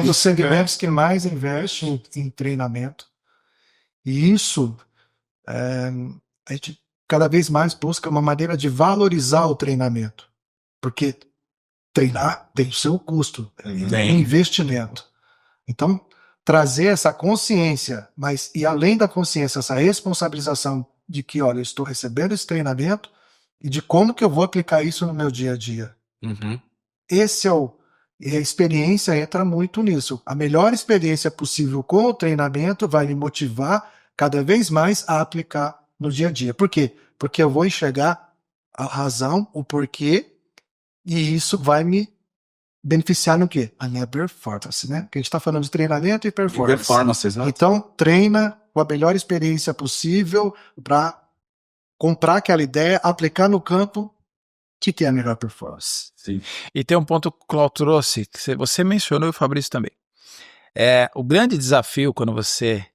dos segmentos que mais investem em treinamento. E isso, a gente cada vez mais busca uma maneira de valorizar o treinamento. Porque treinar tem o seu custo, é investimento. Então, trazer essa consciência, e além da consciência, essa responsabilização de que, olha, eu estou recebendo esse treinamento e de como que eu vou aplicar isso no meu dia a dia. Uhum. E a experiência entra muito nisso. A melhor experiência possível com o treinamento vai me motivar cada vez mais a aplicar no dia a dia. Por quê? Porque eu vou enxergar a razão, o porquê, e isso vai me beneficiar no quê? A minha performance, né? Porque a gente está falando de treinamento e performance. Exato. Então, treina com a melhor experiência possível para comprar aquela ideia, aplicar no campo, que é a melhor performance. Sim. E tem um ponto que o Cláudio trouxe, que você mencionou e o Fabrício também. O grande desafio quando você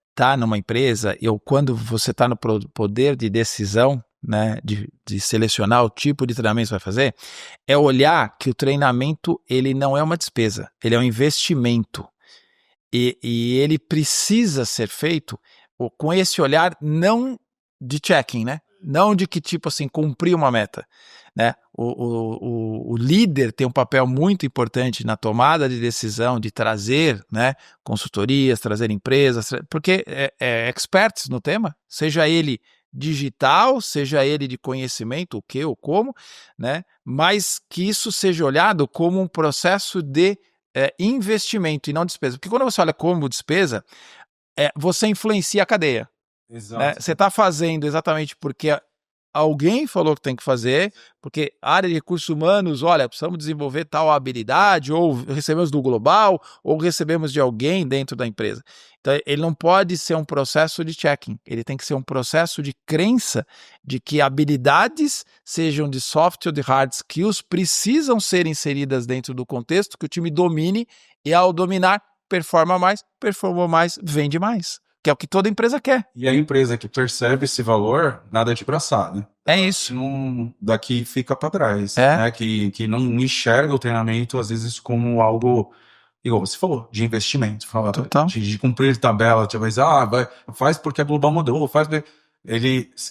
está numa empresa, ou quando você está no poder de decisão, né, de selecionar o tipo de treinamento que você vai fazer, é olhar que o treinamento ele não é uma despesa, ele é um investimento. E ele precisa ser feito com esse olhar não de checking, né? Não de que tipo assim, cumprir uma meta, né? O líder tem um papel muito importante na tomada de decisão, de trazer, né, consultorias, trazer empresas, porque é experts no tema, seja ele digital, seja ele de conhecimento, o que ou como, né? Mas que isso seja olhado como um processo de investimento e não despesa. Porque quando você olha como despesa, você influencia a cadeia. Exato. Né? Você está fazendo exatamente porque alguém falou que tem que fazer, porque a área de recursos humanos, olha, precisamos desenvolver tal habilidade, ou recebemos do global, ou recebemos de alguém dentro da empresa. Então, ele não pode ser um processo de checking, ele tem que ser um processo de crença de que habilidades, sejam de soft ou de hard skills, precisam ser inseridas dentro do contexto, que o time domine, e ao dominar, performa mais, vende mais. Que é o que toda empresa quer. E a empresa que percebe esse valor, nada de braçar, né? É isso. Não, daqui fica para trás. Né? Que não enxerga o treinamento, às vezes, como algo, igual você falou, de investimento. Fala, de cumprir tabela, talvez, faz porque a Global mudou,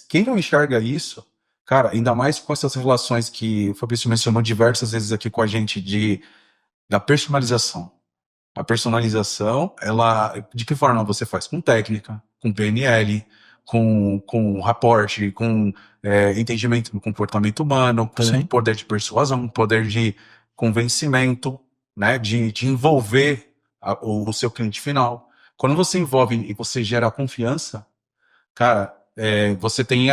quem não enxerga isso, cara, ainda mais com essas relações que o Fabrício mencionou diversas vezes aqui com a gente da personalização. A personalização, de que forma você faz? Com técnica, com PNL, com raporte, com entendimento do comportamento humano, com poder de persuasão, poder de convencimento, né? De envolver o seu cliente final. Quando você envolve e você gera confiança, cara, você tem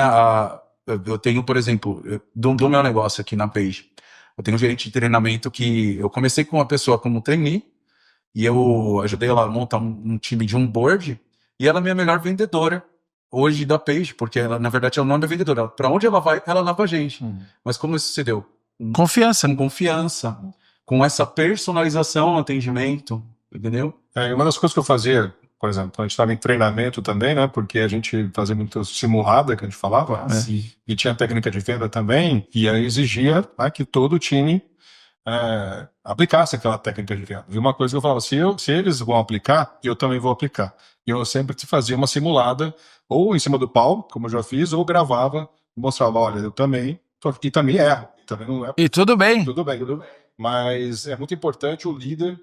eu tenho, por exemplo, do meu negócio aqui na Page, eu tenho um gerente de treinamento que eu comecei com uma pessoa como trainee, e eu ajudei ela a montar um time de board, e ela é a minha melhor vendedora hoje da Page, porque ela, na verdade, ela não é minha vendedora. Para onde ela vai, ela leva a gente. Mas como isso se deu? Confiança. Com confiança, com essa personalização no atendimento, entendeu? E uma das coisas que eu fazia, por exemplo, quando a gente estava em treinamento também, né? Porque a gente fazia muito simulada, que a gente falava, e tinha técnica de venda também, e aí exigia, né, que todo time aplicasse aquela técnica de venda. E uma coisa que eu falava, se eles vão aplicar, eu também vou aplicar. E eu sempre fazia uma simulada, ou em cima do palco, como eu já fiz, ou gravava, mostrava, olha, eu também, e também erro. Também não é. E tudo bem. Tudo bem. Mas é muito importante o líder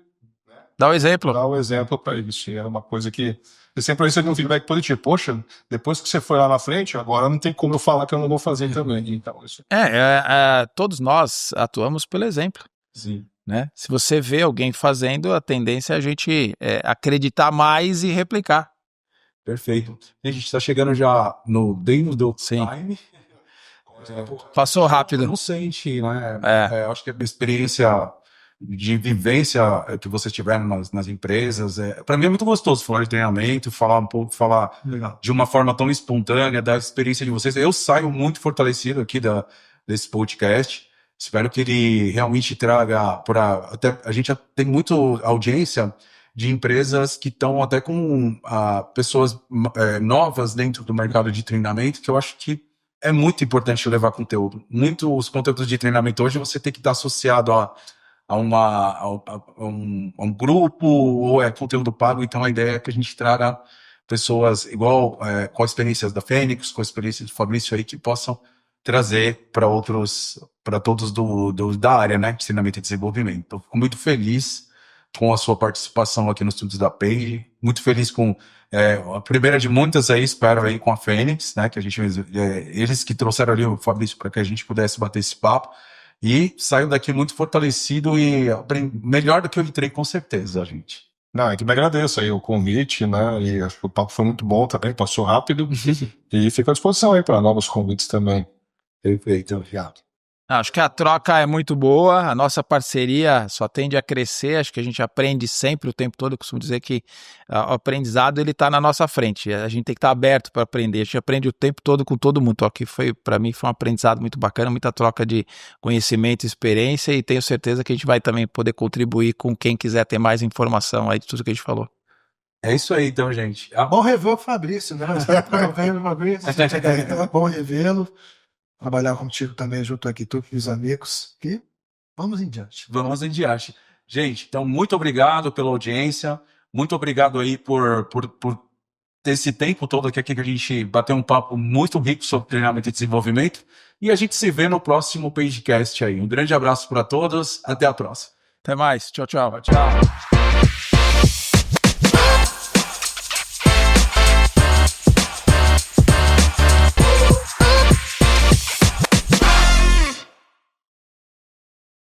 Dá o exemplo. dar o exemplo para eles. Era uma coisa que você sempre recebe um feedback positivo. Poxa, depois que você foi lá na frente, agora não tem como eu falar que eu não vou fazer também. Então, isso... todos nós atuamos pelo exemplo. Sim. Né? Se você vê alguém fazendo, a tendência é a gente acreditar mais e replicar. Perfeito. A gente está chegando já no dentro do Sim. time. Passou rápido. Não sente, né? Acho que a experiência de vivência que vocês tiveram nas empresas, para mim é muito gostoso falar de treinamento, falar de uma forma tão espontânea da experiência de vocês. Eu saio muito fortalecido aqui desse podcast. Espero que ele realmente traga até a gente tem muita audiência de empresas que estão até com pessoas novas dentro do mercado de treinamento, que eu acho que é muito importante levar conteúdo. Muitos conteúdos de treinamento hoje você tem que estar associado a um grupo ou conteúdo pago, então a ideia é que a gente traga pessoas igual com experiências da Fênix, com a experiência do Fabrício aí, que possam trazer para todos da área, né, de treinamento e desenvolvimento. Então, fico muito feliz com a sua participação aqui nos estudos da Page, muito feliz com a primeira de muitas aí, espero aí com a Fênix, né, que a gente eles que trouxeram ali o Fabrício para que a gente pudesse bater esse papo. E saio daqui muito fortalecido e melhor do que eu entrei, com certeza, gente. Não, eu que me agradeço aí o convite, né? E acho que o papo foi muito bom também, passou rápido. E fico à disposição aí para novos convites também. Perfeito, obrigado. Acho que a troca é muito boa, a nossa parceria só tende a crescer, acho que a gente aprende sempre o tempo todo, eu costumo dizer que o aprendizado ele está na nossa frente, a gente tem que estar aberto para aprender, a gente aprende o tempo todo com todo mundo, aqui para mim foi um aprendizado muito bacana, muita troca de conhecimento e experiência e tenho certeza que a gente vai também poder contribuir com quem quiser ter mais informação aí de tudo que a gente falou. É isso aí então, gente. Bom rever o Fabrício, né? Bom revê-lo. Trabalhar contigo também junto aqui, tu e os amigos. E vamos em diante. Vamos em diante. Gente, então, muito obrigado pela audiência. Muito obrigado aí por ter esse tempo todo aqui que a gente bateu um papo muito rico sobre treinamento e desenvolvimento. E a gente se vê no próximo PageCast aí. Um grande abraço para todos. Até a próxima. Até mais. Tchau, tchau. Tchau.